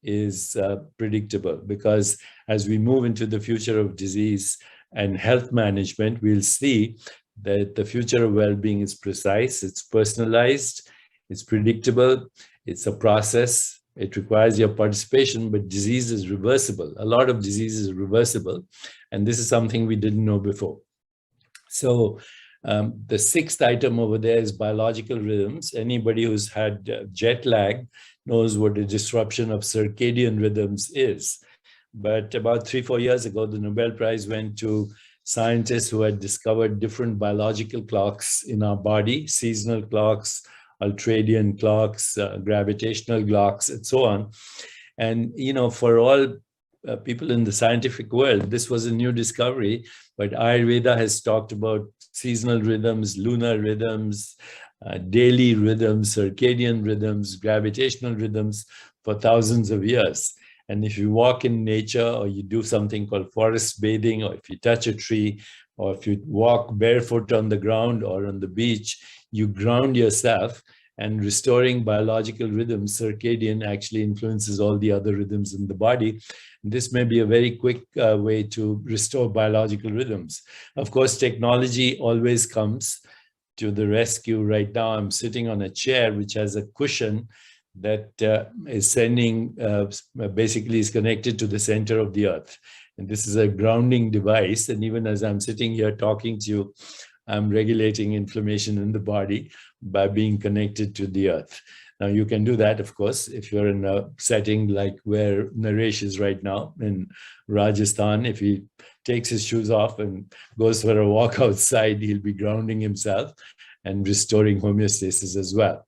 Speaker 5: is predictable, because as we move into the future of disease and health management, we'll see that the future of well-being is precise, it's personalized, it's predictable, it's a process. It requires your participation, but disease is reversible. A lot of disease is reversible, and this is something we didn't know before. So the 6th item over there is biological rhythms. Anybody who's had jet lag knows what a disruption of circadian rhythms is. But about 3-4 years ago, the Nobel Prize went to scientists who had discovered different biological clocks in our body, seasonal clocks, ultradian clocks, gravitational clocks, and so on. And, you know, for all people in the scientific world, this was a new discovery, but Ayurveda has talked about seasonal rhythms, lunar rhythms, daily rhythms, circadian rhythms, gravitational rhythms for thousands of years. And if you walk in nature, or you do something called forest bathing, or if you touch a tree, or if you walk barefoot on the ground or on the beach, you ground yourself, and restoring biological rhythms, circadian, actually influences all the other rhythms in the body. And this may be a very quick way to restore biological rhythms. Of course, technology always comes to the rescue. Right now, I'm sitting on a chair which has a cushion that is sending, basically is connected to the center of the earth. And this is a grounding device. And even as I'm sitting here talking to you, I'm regulating inflammation in the body by being connected to the earth. Now, you can do that, of course, if you're in a setting like where Naresh is right now in Rajasthan. If he takes his shoes off and goes for a walk outside, he'll be grounding himself and restoring homeostasis as well.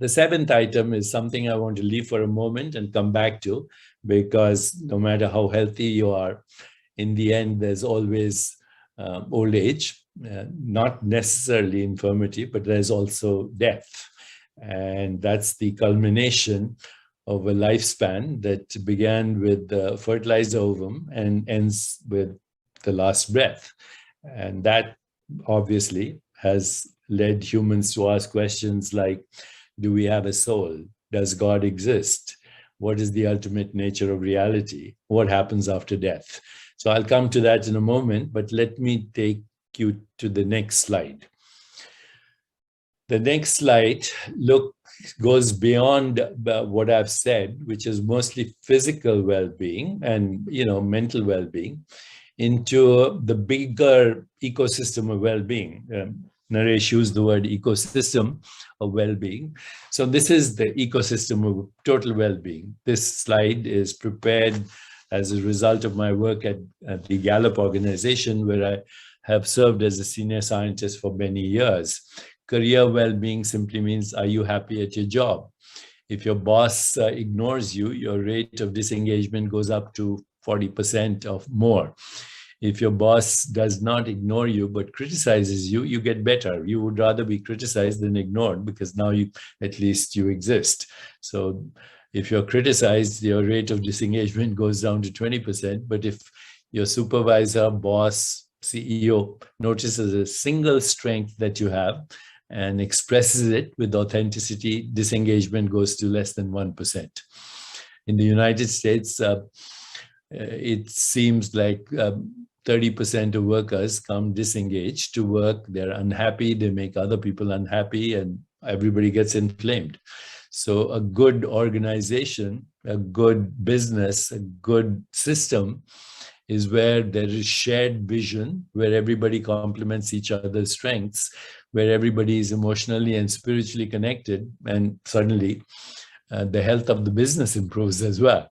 Speaker 5: The 7th item is something I want to leave for a moment and come back to, because no matter how healthy you are, in the end, there's always old age, not necessarily infirmity, but there's also death. And that's the culmination of a lifespan that began with the fertilized ovum and ends with the last breath. And that obviously has led humans to ask questions like, do we have a soul? Does God exist? What is the ultimate nature of reality? What happens after death? So I'll come to that in a moment, but let me take you to the next slide. The next slide goes beyond what I've said, which is mostly physical well-being and mental well-being, into the bigger ecosystem of well-being. Naresh used the word ecosystem of well-being. So this is the ecosystem of total well-being. This slide is prepared as a result of my work at the Gallup organization, where I have served as a senior scientist for many years. Career well-being simply means, are you happy at your job? If your boss ignores you, your rate of disengagement goes up to 40% or more. If your boss does not ignore you but criticizes you, you get better. You would rather be criticized than ignored, because now at least you exist. So if you're criticized, your rate of disengagement goes down to 20%. But if your supervisor, boss, CEO notices a single strength that you have and expresses it with authenticity, disengagement goes to less than 1%. In the United States, it seems like 30% of workers come disengaged to work. They're unhappy, they make other people unhappy, and everybody gets inflamed. So a good organization, a good business, a good system is where there is shared vision, where everybody complements each other's strengths, where everybody is emotionally and spiritually connected, and suddenly the health of the business improves as well.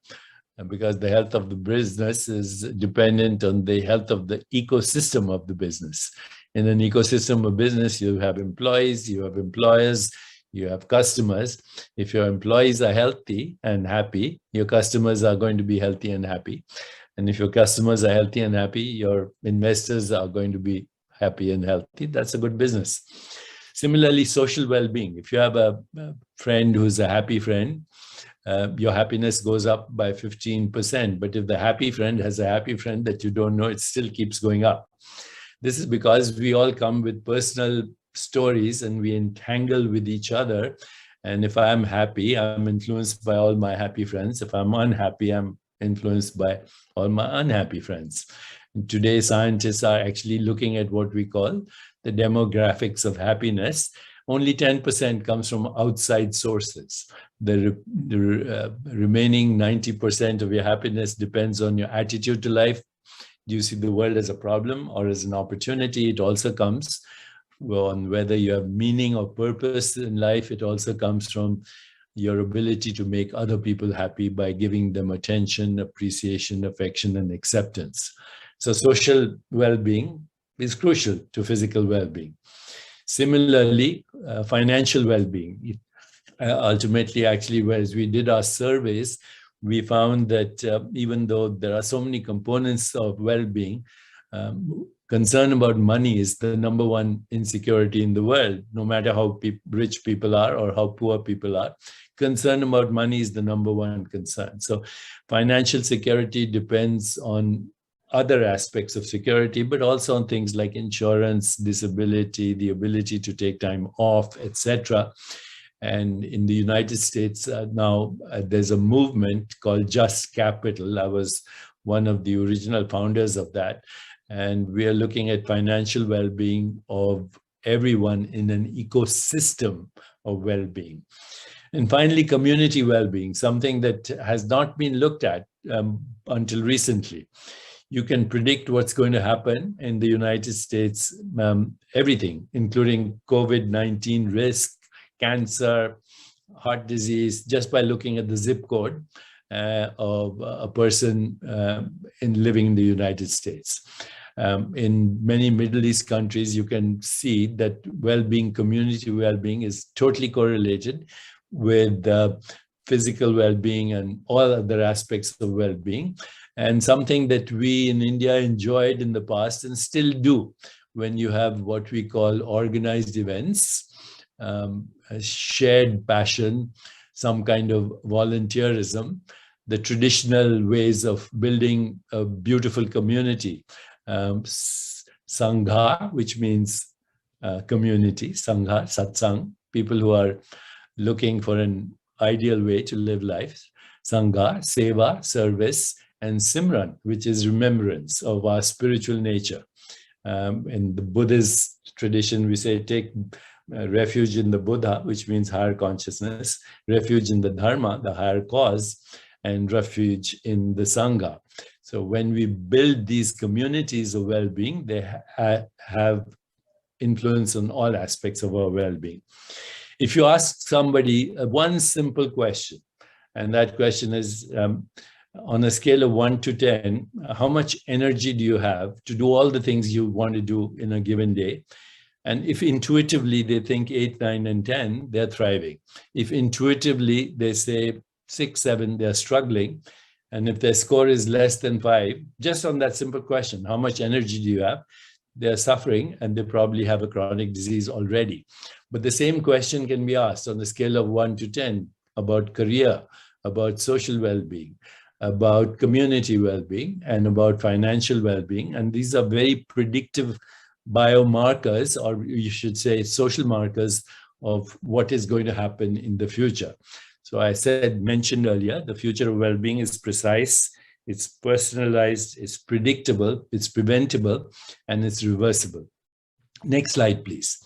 Speaker 5: Because the health of the business is dependent on the health of the ecosystem of the business. In an ecosystem of business, you have employees, you have employers, you have customers. If your employees are healthy and happy, your customers are going to be healthy and happy. And if your customers are healthy and happy, your investors are going to be happy and healthy. That's a good business. Similarly, social well-being. If you have a friend who's a happy friend, your happiness goes up by 15%. But if the happy friend has a happy friend that you don't know, it still keeps going up. This is because we all come with personal stories and we entangle with each other. And if I'm happy, I'm influenced by all my happy friends. If I'm unhappy, I'm influenced by all my unhappy friends. And today, scientists are actually looking at what we call the demographics of happiness. Only 10% comes from outside sources. The remaining 90% of your happiness depends on your attitude to life. Do you see the world as a problem or as an opportunity? It also comes on whether you have meaning or purpose in life. It also comes from your ability to make other people happy by giving them attention, appreciation, affection, and acceptance. So social well-being is crucial to physical well-being. Similarly, financial well-being. Ultimately, actually, as we did our surveys, we found that even though there are so many components of well-being, concern about money is the number one insecurity in the world. No matter how rich people are or how poor people are, concern about money is the number one concern. So financial security depends on other aspects of security, but also on things like insurance, disability, the ability to take time off, etc. And in the United States now, there's a movement called Just Capital. I was one of the original founders of that. And we are looking at financial well-being of everyone in an ecosystem of well-being. And finally, community well-being, something that has not been looked at until recently. You can predict what's going to happen in the United States, everything, including COVID-19 risk, cancer, heart disease, just by looking at the zip code of a person living in the United States. In many Middle East countries, you can see that well-being, community well-being is totally correlated with physical well-being and all other aspects of well-being. And something that we in India enjoyed in the past and still do when you have what we call organized events, a shared passion, some kind of volunteerism, the traditional ways of building a beautiful community. Sangha, which means community, Sangha, Satsang, people who are looking for an ideal way to live life. Sangha, Seva, service, and Simran, which is remembrance of our spiritual nature. In the Buddhist tradition, we say take refuge in the Buddha, which means higher consciousness, refuge in the Dharma, the higher cause, and refuge in the Sangha. So when we build these communities of well-being, they have influence on all aspects of our well-being. If you ask somebody one simple question, and that question is, on a scale of 1 to 10, how much energy do you have to do all the things you want to do in a given day? And if intuitively they think 8, 9, and 10, they're thriving. If intuitively they say 6, 7, they're struggling. And if their score is less than 5, just on that simple question, how much energy do you have? They're suffering and they probably have a chronic disease already. But the same question can be asked on the scale of 1 to 10 about career, about social well-being, about community well-being, and about financial well-being. And these are very predictive biomarkers, or you should say social markers, of what is going to happen in the future. So I mentioned earlier, the future of well-being is precise, it's personalized, it's predictable, it's preventable, and it's reversible. Next slide, please.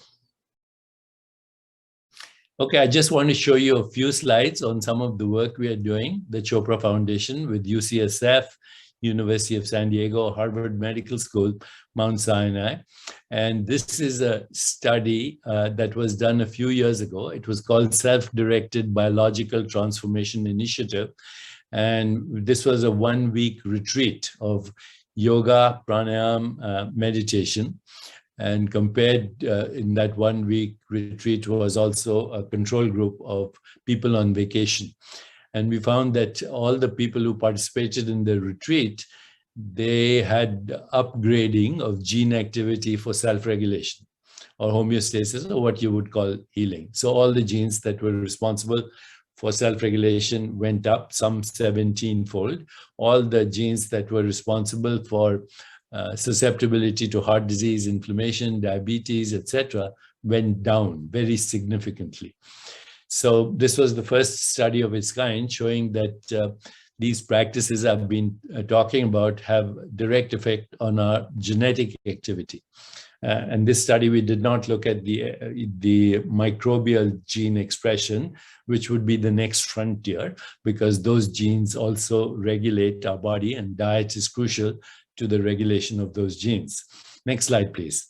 Speaker 5: Okay, I just want to show you a few slides on some of the work we are doing, the Chopra Foundation with UCSF, University of San Diego, Harvard Medical School, Mount Sinai. And this is a study that was done a few years ago. It was called Self-Directed Biological Transformation Initiative. And this was a one-week retreat of yoga, pranayam, meditation. And compared in that one-week retreat was also a control group of people on vacation. And we found that all the people who participated in the retreat, they had upgrading of gene activity for self-regulation or homeostasis, or what you would call healing. So all the genes that were responsible for self-regulation went up, some 17-fold. All the genes that were responsible for susceptibility to heart disease, inflammation, diabetes, etc., went down very significantly. So this was the first study of its kind showing that these practices I've been talking about have direct effect on our genetic activity. And this study, we did not look at the microbial gene expression, which would be the next frontier, because those genes also regulate our body, and diet is crucial to the regulation of those genes. Next slide, please.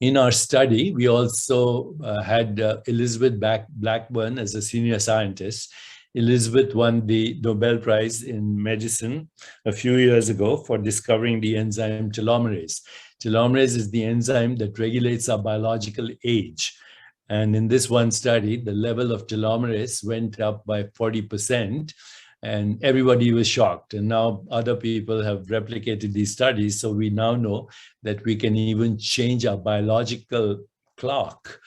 Speaker 5: In our study, we also had Elizabeth Blackburn as a senior scientist. Elizabeth won the Nobel Prize in Medicine a few years ago for discovering the enzyme telomerase. Telomerase is the enzyme that regulates our biological age. And in this one study, the level of telomerase went up by 40%. And everybody was shocked. And now other people have replicated these studies. So we now know that we can even change our biological clock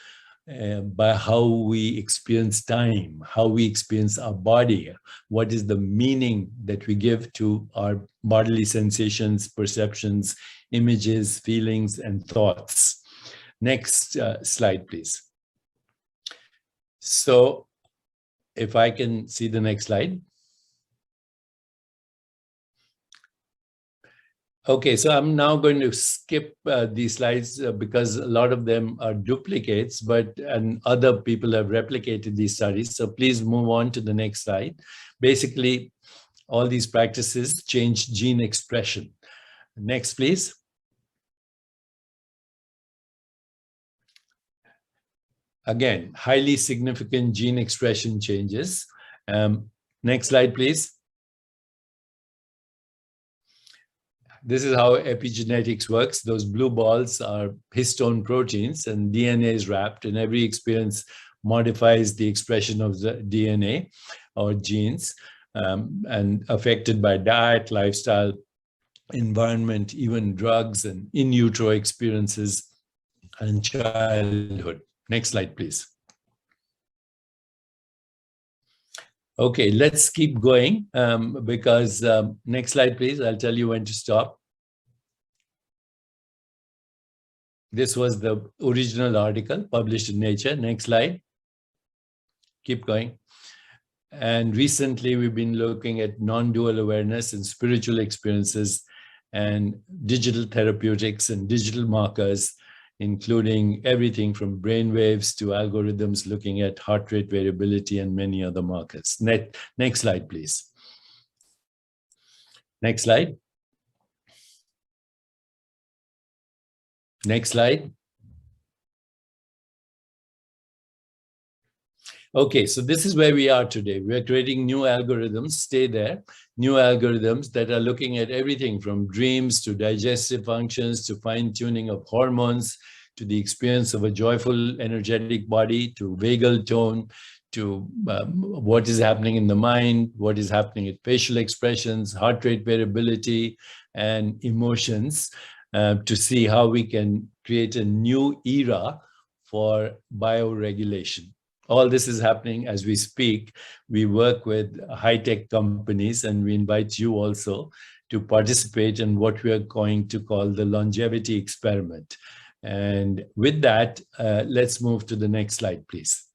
Speaker 5: by how we experience time, how we experience our body, what is the meaning that we give to our bodily sensations, perceptions, images, feelings, and thoughts. Next slide, please. So if I can see the next slide. Okay, so I'm now going to skip these slides because a lot of them are duplicates, and other people have replicated these studies. So please move on to the next slide. Basically, all these practices change gene expression. Next, please. Again, highly significant gene expression changes. Next slide, please. This is how epigenetics works. Those blue balls are histone proteins, and DNA is wrapped, and every experience modifies the expression of the DNA or genes, and affected by diet, lifestyle, environment, even drugs, and in utero experiences and childhood. Next slide, please. Okay, let's keep going because next slide, please. I'll tell you when to stop. This was the original article published in Nature. Next slide. Keep going. And recently, we've been looking at non-dual awareness and spiritual experiences and digital therapeutics and digital markers, including everything from brain waves to algorithms looking at heart rate variability and many other markers. Next slide, please. Next slide. Next slide. Okay, so this is where we are today. We're creating new algorithms, stay there, new algorithms that are looking at everything from dreams to digestive functions to fine-tuning of hormones to the experience of a joyful, energetic body, to vagal tone, to what is happening in the mind, what is happening with facial expressions, heart rate variability, and emotions, to see how we can create a new era for bioregulation all this is happening as we speak. We work with high-tech companies, and we invite you also to participate in what we are going to call the longevity experiment. And with that, let's move to the next slide, please.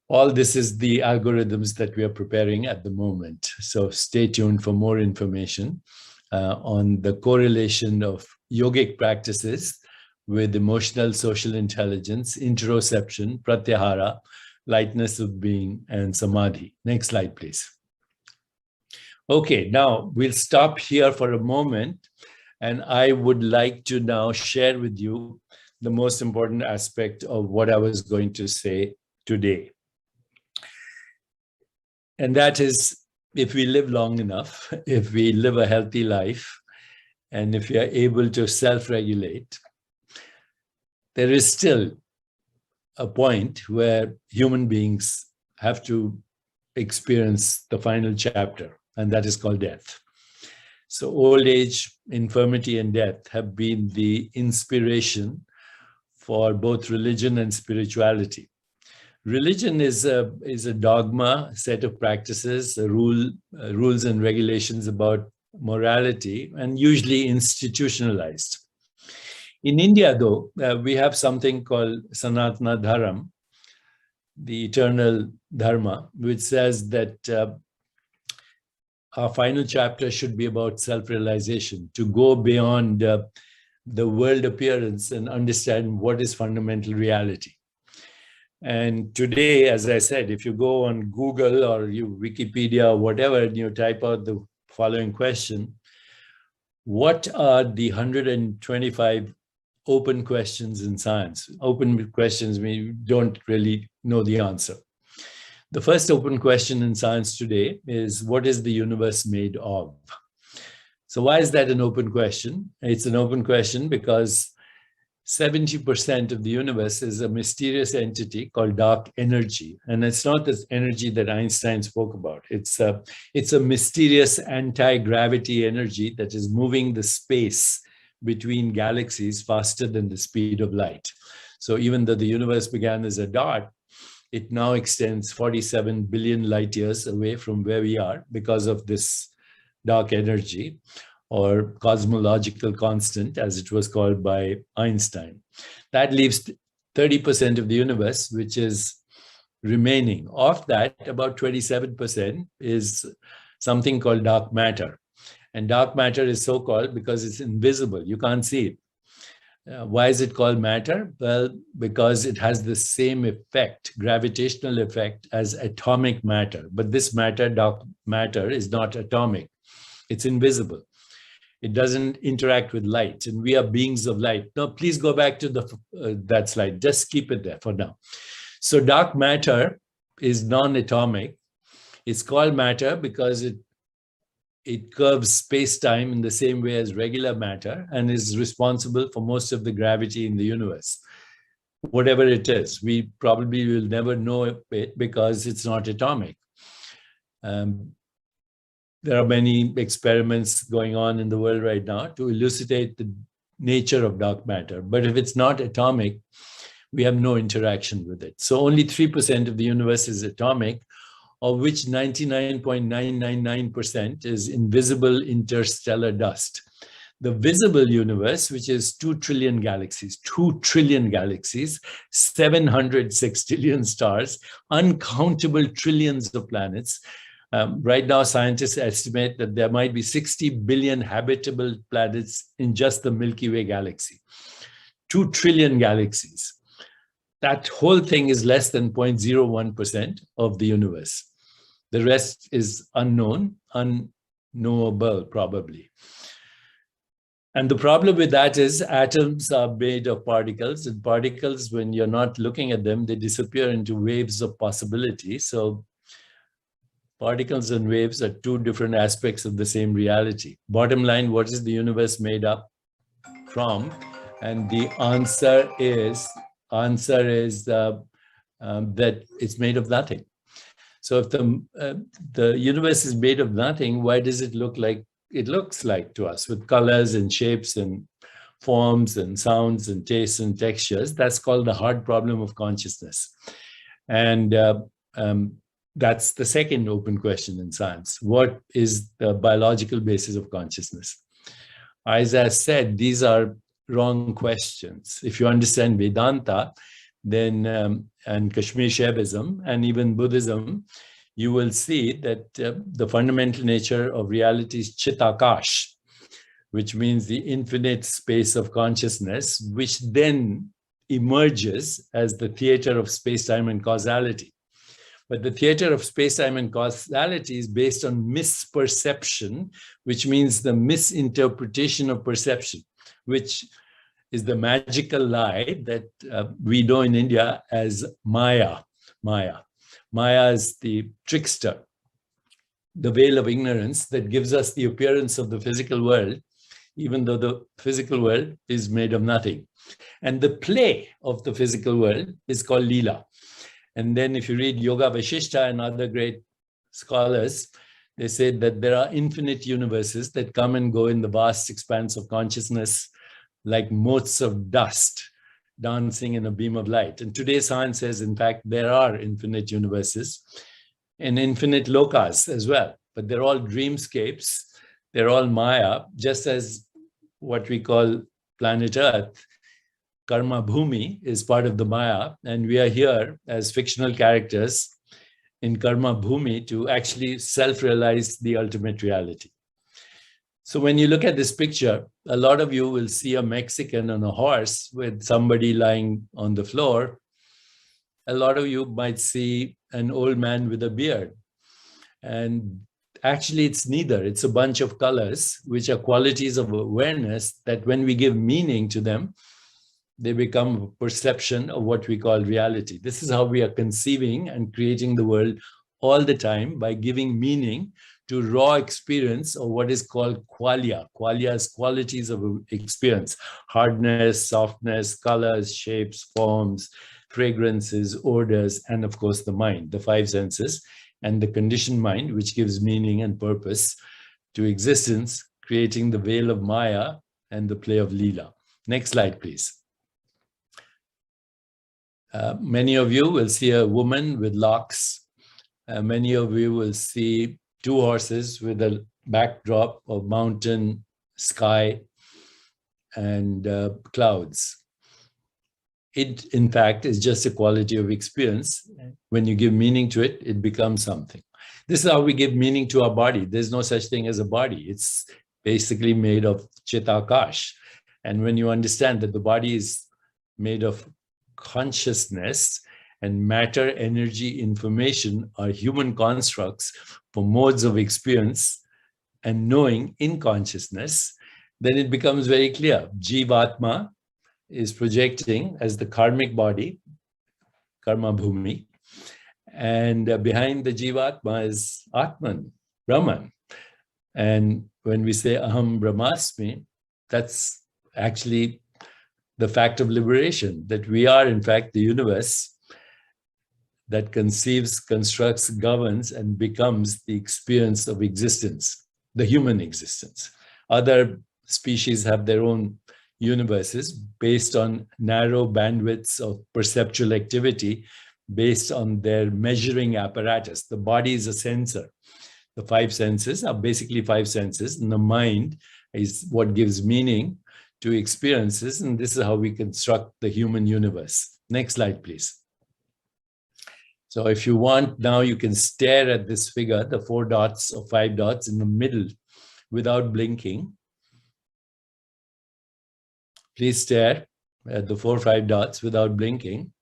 Speaker 5: All this is the algorithms that we are preparing at the moment. So stay tuned for more information on the correlation of yogic practices with emotional social intelligence, interoception, pratyahara, lightness of being, and samadhi. Next slide, please. Okay, now we'll stop here for a moment, and I would like to now share with you the most important aspect of what I was going to say today. And that is, if we live long enough, if we live a healthy life, and if we are able to self-regulate, there is still a point where human beings have to experience the final chapter, and that is called death. So old age, infirmity, and death have been the inspiration for both religion and spirituality. Religion is a dogma, set of practices, rules and regulations about morality, and usually institutionalized. In India, though, we have something called Sanatana Dharam, the eternal dharma, which says that our final chapter should be about self-realization, to go beyond the world appearance and understand what is fundamental reality. And today, as I said, if you go on Google or Wikipedia or whatever, and you type out the following question, what are the 125 open questions in science? Open questions mean you don't really know the answer. The first open question in science today is, what is the universe made of? So why is that an open question? It's an open question because 70% of the universe is a mysterious entity called dark energy. And it's not this energy that Einstein spoke about. It's a mysterious anti-gravity energy that is moving the space between galaxies faster than the speed of light. So even though the universe began as a dot, it now extends 47 billion light years away from where we are because of this dark energy, or cosmological constant, as it was called by Einstein. That leaves 30% of the universe, which is remaining. Of that, about 27% is something called dark matter. And dark matter is so called because it's invisible. You can't see it. Why is it called matter? Well, because it has the same effect, gravitational effect, as atomic matter. But this matter, dark matter, is not atomic. It's invisible. It doesn't interact with light, and we are beings of light. Now, please go back to that slide. Just keep it there for now. So dark matter is non-atomic. It's called matter because it curves space-time in the same way as regular matter and is responsible for most of the gravity in the universe. Whatever it is, we probably will never know it because it's not atomic. There are many experiments going on in the world right now to elucidate the nature of dark matter. But if it's not atomic, we have no interaction with it. So only 3% of the universe is atomic, of which 99.999% is invisible interstellar dust. The visible universe, which is 2 trillion galaxies, 700 sextillion stars, uncountable trillions of planets. Right now, scientists estimate that there might be 60 billion habitable planets in just the Milky Way galaxy. 2 trillion galaxies. That whole thing is less than 0.01% of the universe. The rest is unknown, unknowable probably. And the problem with that is atoms are made of particles, and particles, when you're not looking at them, they disappear into waves of possibility. So particles and waves are two different aspects of the same reality. Bottom line, what is the universe made up from? And the answer is that it's made of nothing. So if the universe is made of nothing, why does it look like it looks like to us, with colors and shapes and forms and sounds and tastes and textures. That's called the hard problem of consciousness. And that's the second open question in science. What is the biological basis of consciousness? As I said, these are wrong questions. If you understand Vedanta, then and Kashmir Shaivism and even Buddhism, you will see that the fundamental nature of reality is Chitakash, which means the infinite space of consciousness, which then emerges as the theater of space-time and causality. But the theater of space-time and causality is based on misperception, which means the misinterpretation of perception, which is the magical lie that we know in India as Maya. Maya is the trickster, the veil of ignorance that gives us the appearance of the physical world, even though the physical world is made of nothing. And the play of the physical world is called Leela. And then if you read Yoga Vashishta and other great scholars, they say that there are infinite universes that come and go in the vast expanse of consciousness, like motes of dust dancing in a beam of light. And today science says, in fact, there are infinite universes and infinite lokas as well, but they're all dreamscapes. They're all Maya, just as what we call planet Earth, Karma Bhumi, is part of the Maya. And we are here as fictional characters in Karma Bhumi to actually self-realize the ultimate reality. So when you look at this picture, a lot of you will see a Mexican on a horse with somebody lying on the floor. A lot of you might see an old man with a beard. And actually, it's neither. It's a bunch of colors, which are qualities of awareness that when we give meaning to them, they become a perception of what we call reality. This is how we are conceiving and creating the world all the time, by giving meaning to raw experience of what is called qualia. Qualia is qualities of experience: hardness, softness, colors, shapes, forms, fragrances, odors, and of course the mind, the five senses, and the conditioned mind, which gives meaning and purpose to existence, creating the veil of Maya and the play of Leela. Next slide, please. Many of you will see a woman with locks. Many of you will see two horses with a backdrop of mountain, sky, and clouds. It, in fact, is just a quality of experience. When you give meaning to it, it becomes something. This is how we give meaning to our body. There's no such thing as a body. It's basically made of Chitakash. And when you understand that the body is made of consciousness, and matter, energy, information are human constructs for modes of experience and knowing in consciousness, then it becomes very clear. Jivatma is projecting as the karmic body, Karma Bhumi, and behind the Jivatma is Atman, Brahman. And when we say Aham Brahmasmi, that's actually the fact of liberation, that we are in fact the universe that conceives, constructs, governs, and becomes the experience of existence, the human existence. Other species have their own universes based on narrow bandwidths of perceptual activity, based on their measuring apparatus. The body is a sensor. The five senses are basically five senses, and the mind is what gives meaning to experiences, and this is how we construct the human universe. Next slide, please. So if you want, now you can stare at this figure, the 4 dots or 5 dots in the middle without blinking. Please stare at the 4 or 5 dots without blinking.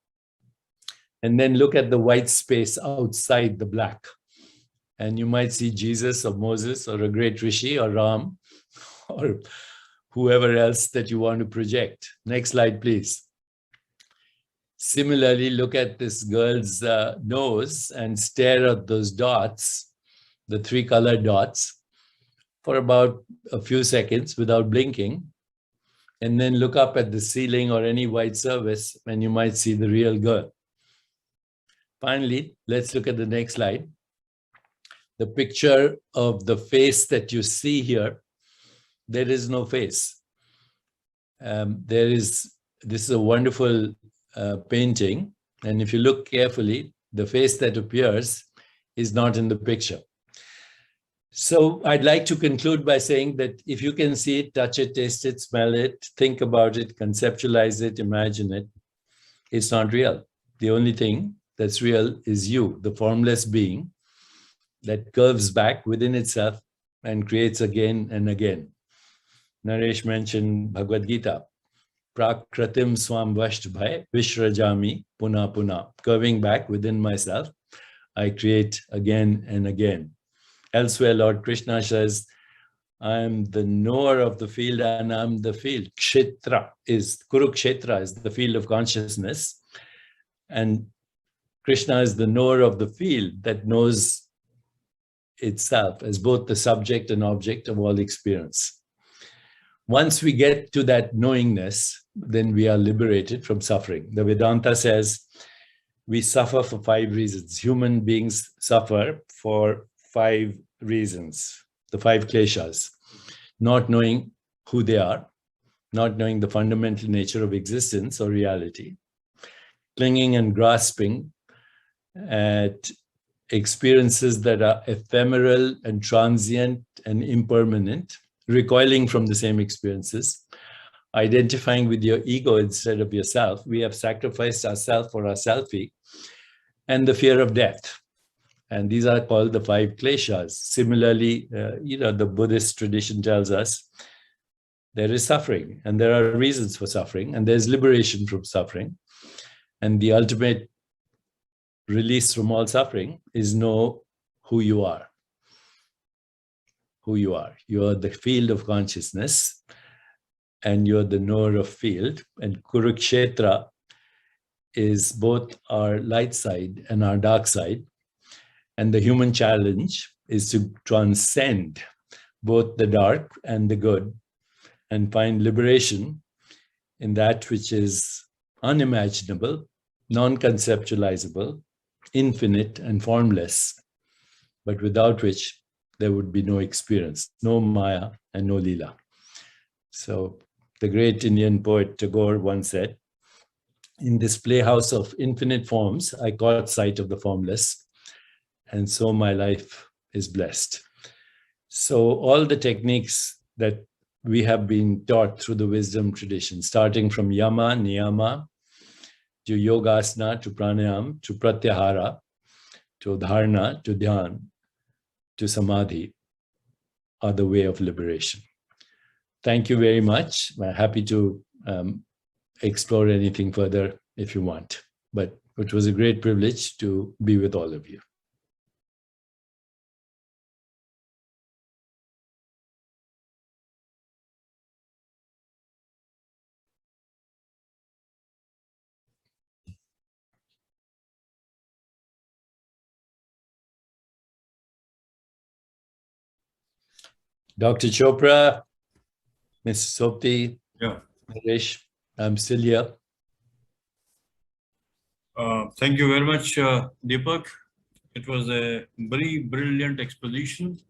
Speaker 5: And then look at the white space outside the black. And you might see Jesus or Moses or a great Rishi or Ram or whoever else that you want to project. Next slide, please. Similarly, look at this girl's nose and stare at those dots, the 3 colored dots, for about a few seconds without blinking. And then look up at the ceiling or any white surface and you might see the real girl. Finally, let's look at the next slide. The picture of the face that you see here, there is no face. this is a wonderful painting. And if you look carefully, the face that appears is not in the picture. So I'd like to conclude by saying that if you can see it, touch it, taste it, smell it, think about it, conceptualize it, imagine it, it's not real. The only thing that's real is you, the formless being that curves back within itself and creates again and again. Naresh mentioned Bhagavad-Gita. Prakratim swam vashtbhai vishrajami puna puna. Curving back within myself, I create again and again. Elsewhere, Lord Krishna says, I am the knower of the field and I'm the field. Kurukshetra is the field of consciousness. And Krishna is the knower of the field that knows itself as both the subject and object of all experience. Once we get to that knowingness, then we are liberated from suffering. The Vedanta says we suffer for 5 reasons. Human beings suffer for 5 reasons, the 5 kleshas: not knowing who they are, not knowing the fundamental nature of existence or reality, clinging and grasping at experiences that are ephemeral and transient and impermanent, recoiling from the same experiences, identifying with your ego instead of yourself. We have sacrificed ourselves for our selfie, and the fear of death. And these are called the 5 kleshas. Similarly, the Buddhist tradition tells us there is suffering and there are reasons for suffering and there's liberation from suffering. And the ultimate release from all suffering is know who you are. Who you are. You are the field of consciousness and you're the knower of field. And Kurukshetra is both our light side and our dark side. And the human challenge is to transcend both the dark and the good and find liberation in that which is unimaginable, non-conceptualizable, infinite and formless, but without which there would be no experience, no Maya and no Leela. So the great Indian poet Tagore once said, in this playhouse of infinite forms, I caught sight of the formless, and so my life is blessed. So all the techniques that we have been taught through the wisdom tradition, starting from yama, niyama, to yogasana, to pranayam, to pratyahara, to dharana, to dhyan, to samadhi, are the way of liberation. Thank you very much. I'm happy to explore anything further if you want. But it was a great privilege to be with all of you. Dr. Chopra, Ms. Sobti,
Speaker 3: Yeah.
Speaker 5: Naresh, I'm still here.
Speaker 3: Thank you very much, Deepak. It was a very brilliant exposition.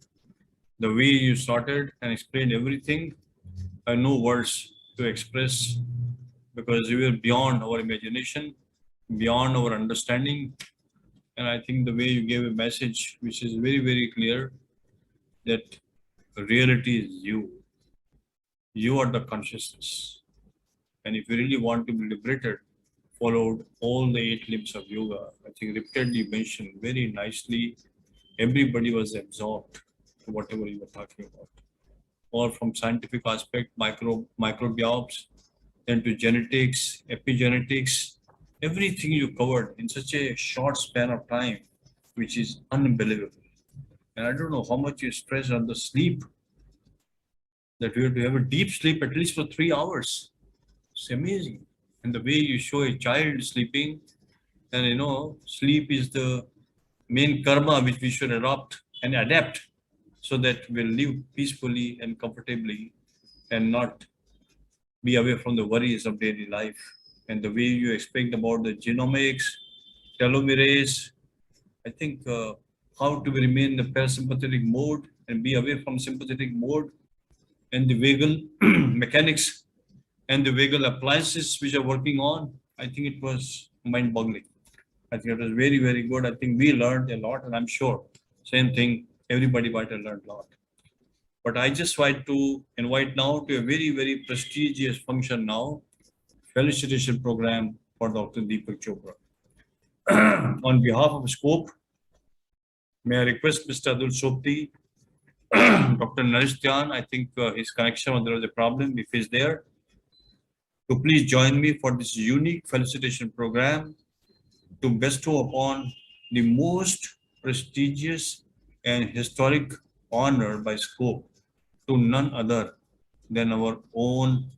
Speaker 3: The way you started and explained everything, I have no words to express because you were beyond our imagination, beyond our understanding. And I think the way you gave a message, which is very, very clear, that reality is you. You are the consciousness. And if you really want to be liberated, followed all the 8 limbs of yoga. I think repeatedly mentioned very nicely. Everybody was absorbed to whatever you were talking about. Or from scientific aspect, microbiomes, then to genetics, epigenetics, everything you covered in such a short span of time, which is unbelievable. And I don't know how much you stress on the sleep, that we have to have a deep sleep at least for 3 hours. It's amazing. And the way you show a child sleeping, and sleep is the main karma which we should adopt and adapt so that we'll live peacefully and comfortably and not be away from the worries of daily life. And the way you explained about the genomics, telomerase, I think how to remain in the parasympathetic mode and be away from sympathetic mode, and the vagal mechanics and the vagal appliances which are working on, I think it was mind-boggling. I think it was very, very good. I think we learned a lot, and I'm sure same thing, everybody might have learned a lot. But I just want to invite now to a very, very prestigious function now, Felicitation program for Dr. Deepak Chopra. On behalf of Scope, may I request Mr. Atul Sobti, Dr. Naresh Shrihan, I think his connection, there was a problem, if he's there, to please join me for this unique felicitation program to bestow upon the most prestigious and historic honor by Scope to none other than our own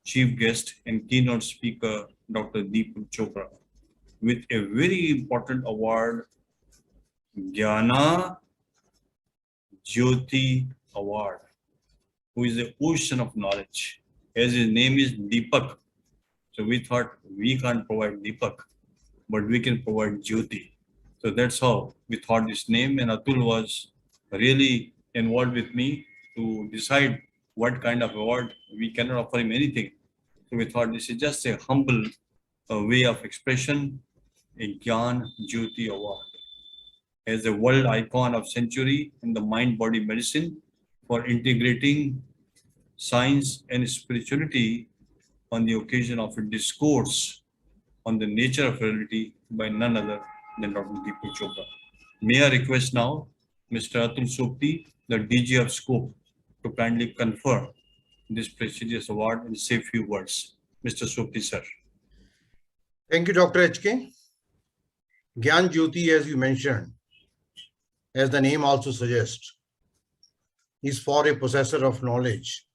Speaker 3: chief guest and keynote speaker, Dr. Deepak Chopra, with a very important award, Jnana Jyoti Award, who is the ocean of knowledge. As his name is Deepak, so we thought we can't provide Deepak, but we can provide Jyoti. So that's how we thought this name, and Atul was really involved with me to decide what kind of award. We cannot offer him anything. So we thought this is just a humble way of expression, a Gyan Jyoti Award. As a world icon of century in the mind-body medicine for integrating science and spirituality on the occasion of a discourse on the nature of reality by none other than Dr. Deepak Chopra. May I request now Mr. Atul Sobti, the DG of Scope, to kindly confer this prestigious award and say a few words. Mr. Sobti, sir.
Speaker 2: Thank you, Dr. H.K. Gyan Jyoti, as you mentioned, as the name also suggests, is for a possessor of knowledge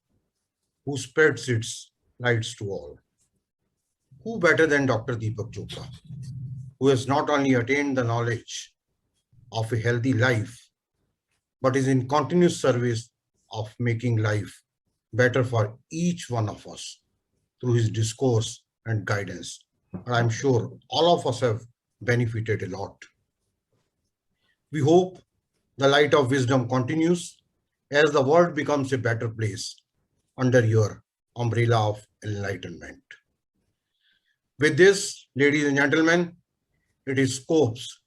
Speaker 2: who spreads its lights to all. Who better than Dr. Deepak Chopra, who has not only attained the knowledge of a healthy life, but is in continuous service of making life better for each one of us through his discourse and guidance. And I'm sure all of us have benefited a lot. We hope the light of wisdom continues as the world becomes a better place under your umbrella of enlightenment. With this, ladies and gentlemen, it is Scope's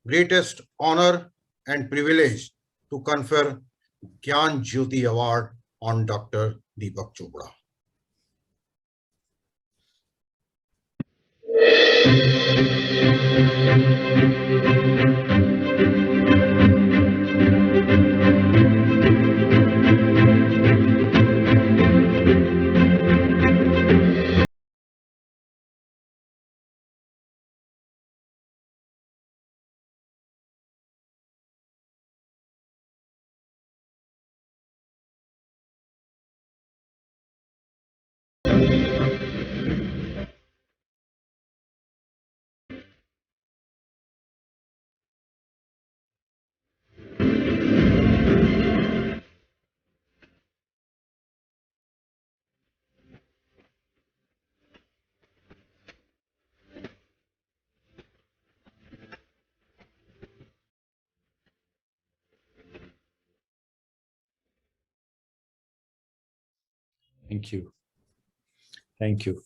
Speaker 2: greatest honor and privilege to confer Gyan Jyoti Award on Dr. Deepak Chopra.
Speaker 5: Thank you. Thank you.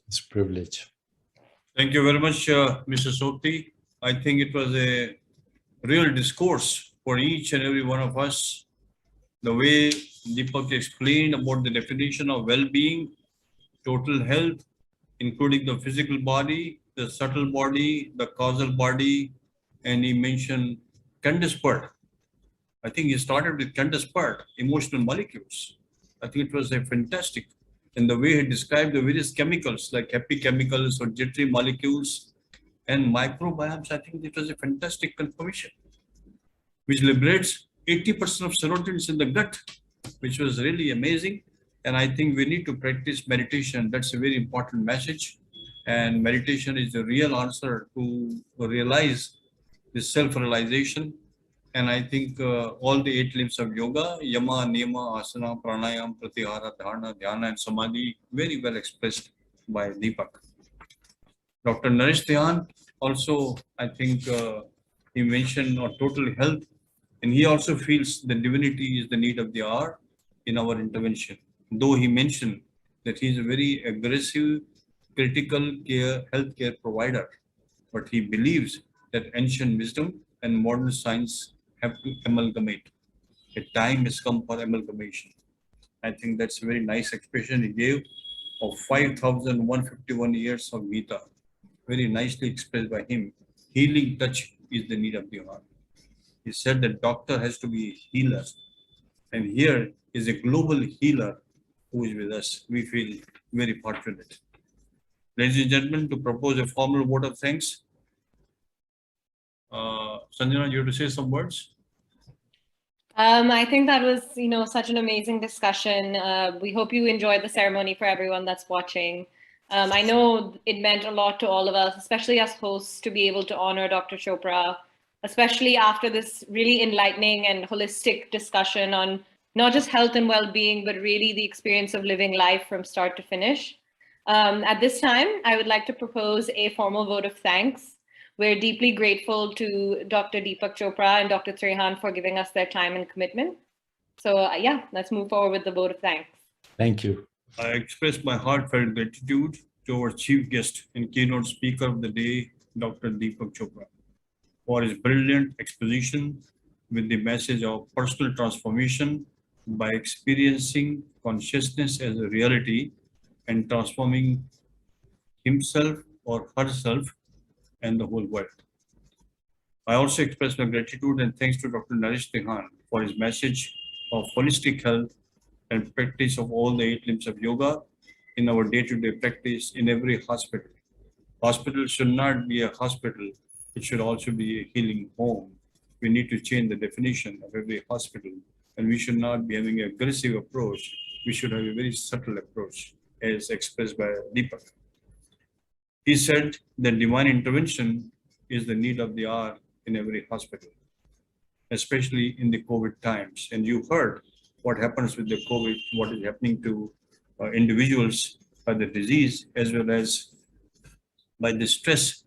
Speaker 5: It's a privilege.
Speaker 3: Thank you very much, Mr. Sobti. I think it was a real discourse for each and every one of us. The way Deepak explained about the definition of well-being, total health, including the physical body, the subtle body, the causal body, and he mentioned Candaspert. I think he started with Candaspert, emotional molecules. I think it was a fantastic. And the way he described the various chemicals like happy chemicals or jittery molecules and microbiomes, I think it was a fantastic confirmation, which liberates 80% of serotonins in the gut, which was really amazing. And I think we need to practice meditation. That's a very important message. And meditation is the real answer to realize this self-realization. And I think all the 8 limbs of yoga, yama, niyama, asana, pranayam, pratyahara, dharana, dhyana, and samadhi, very well expressed by Deepak. Dr. Naresh Shrihan also, I think he mentioned total health, and he also feels the divinity is the need of the hour in our intervention. Though he mentioned that he is a very aggressive, critical care, healthcare provider, but he believes that ancient wisdom and modern science have to amalgamate. A time has come for amalgamation. I think that's a very nice expression he gave of 5,151 years of Gita. Very nicely expressed by him. Healing touch is the need of the heart. He said that doctor has to be a healer. And here is a global healer who is with us. We feel very fortunate. Ladies and gentlemen, to propose a formal vote of thanks. Sanjana, you have to say some words?
Speaker 1: I think that was, such an amazing discussion. We hope you enjoyed the ceremony for everyone that's watching. I know it meant a lot to all of us, especially as hosts, to be able to honor Dr. Chopra, especially after this really enlightening and holistic discussion on not just health and well-being, but really the experience of living life from start to finish. At this time, I would like to propose a formal vote of thanks. We're deeply grateful to Dr. Deepak Chopra and Dr. Trehan for giving us their time and commitment. So yeah, let's move forward with the vote of thanks.
Speaker 5: Thank you.
Speaker 3: I express my heartfelt gratitude to our chief guest and keynote speaker of the day, Dr. Deepak Chopra, for his brilliant exposition with the message of personal transformation by experiencing consciousness as a reality and transforming himself or herself and the whole world. I also express my gratitude and thanks to Dr. Naresh Shrihan for his message of holistic health and practice of all the 8 limbs of yoga in our day-to-day practice in every hospital. Hospital should not be a hospital. It should also be a healing home. We need to change the definition of every hospital, and we should not be having an aggressive approach. We should have a very subtle approach as expressed by Deepak. He said that divine intervention is the need of the hour in every hospital, especially in the COVID times. And you heard what happens with the COVID, what is happening to individuals by the disease, as well as by the stress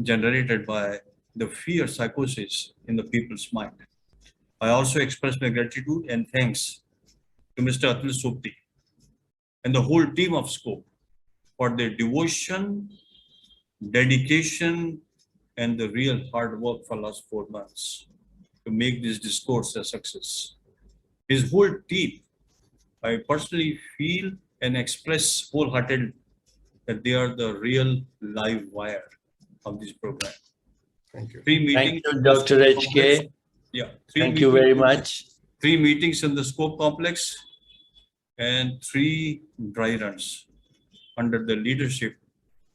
Speaker 3: generated by the fear psychosis in the people's mind. I also express my gratitude and thanks to Mr. Atul Sobti and the whole team of Scope for their devotion, dedication, and the real hard work for the last 4 months to make this discourse a success. His whole team, I personally feel and express wholeheartedly that they are the real live wire of this program.
Speaker 2: Thank you.
Speaker 3: 3 meetings.
Speaker 5: Thank you, Dr. HK.
Speaker 3: Yeah.
Speaker 5: Thank you very much.
Speaker 3: 3 meetings in the Scope complex and 3 dry runs under the leadership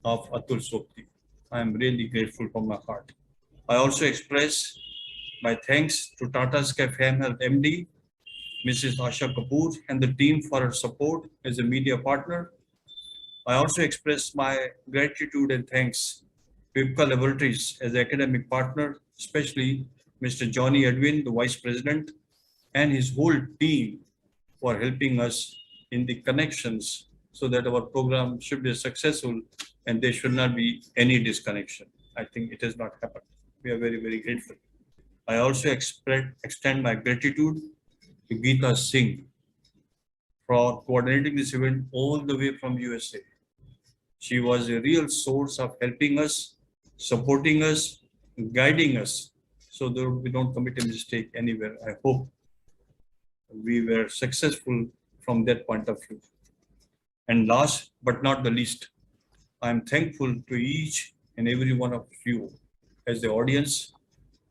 Speaker 3: of Atul Sobti. I am really grateful from my heart. I also express my thanks to Tata Sky Famhealth MD, Mrs. Asha Kapoor, and the team for her support as a media partner. I also express my gratitude and thanks to Ipca Laboratories as academic partner, especially Mr. Johnny Edwin, the Vice President, and his whole team for helping us in the connections so that our program should be successful and there should not be any disconnection. I think it has not happened. We are very, very grateful. I also extend my gratitude to Geeta Singh for coordinating this event all the way from USA. She was a real source of helping us, supporting us, guiding us, so that we don't commit a mistake anywhere. I hope we were successful from that point of view. And last but not the least, I am thankful to each and every one of you as the audience.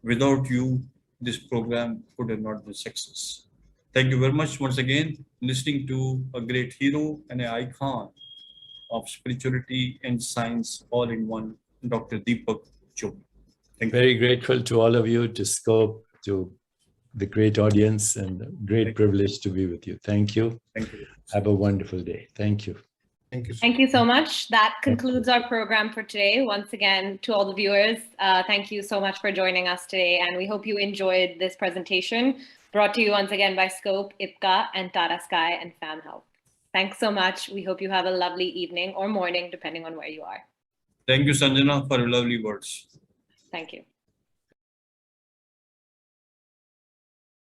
Speaker 3: Without you, this program could have not been a success. Thank you very much once again, listening to a great hero and an icon of spirituality and science all in one, Dr. Deepak Chopra. Thank you.
Speaker 5: Very grateful to all of you, to Scope, to the great audience, and great privilege to be with you. Thank you.
Speaker 3: Thank you.
Speaker 5: Have a wonderful day. Thank you.
Speaker 2: Thank you.
Speaker 1: Thank you so much. That concludes our program for today. Once again, to all the viewers, thank you so much for joining us today. And we hope you enjoyed this presentation brought to you once again by Scope, Ipca, and Tata Sky and Famhealth. Thanks so much. We hope you have a lovely evening or morning, depending on where you are.
Speaker 3: Thank you, Sanjana, for your lovely words.
Speaker 1: Thank you.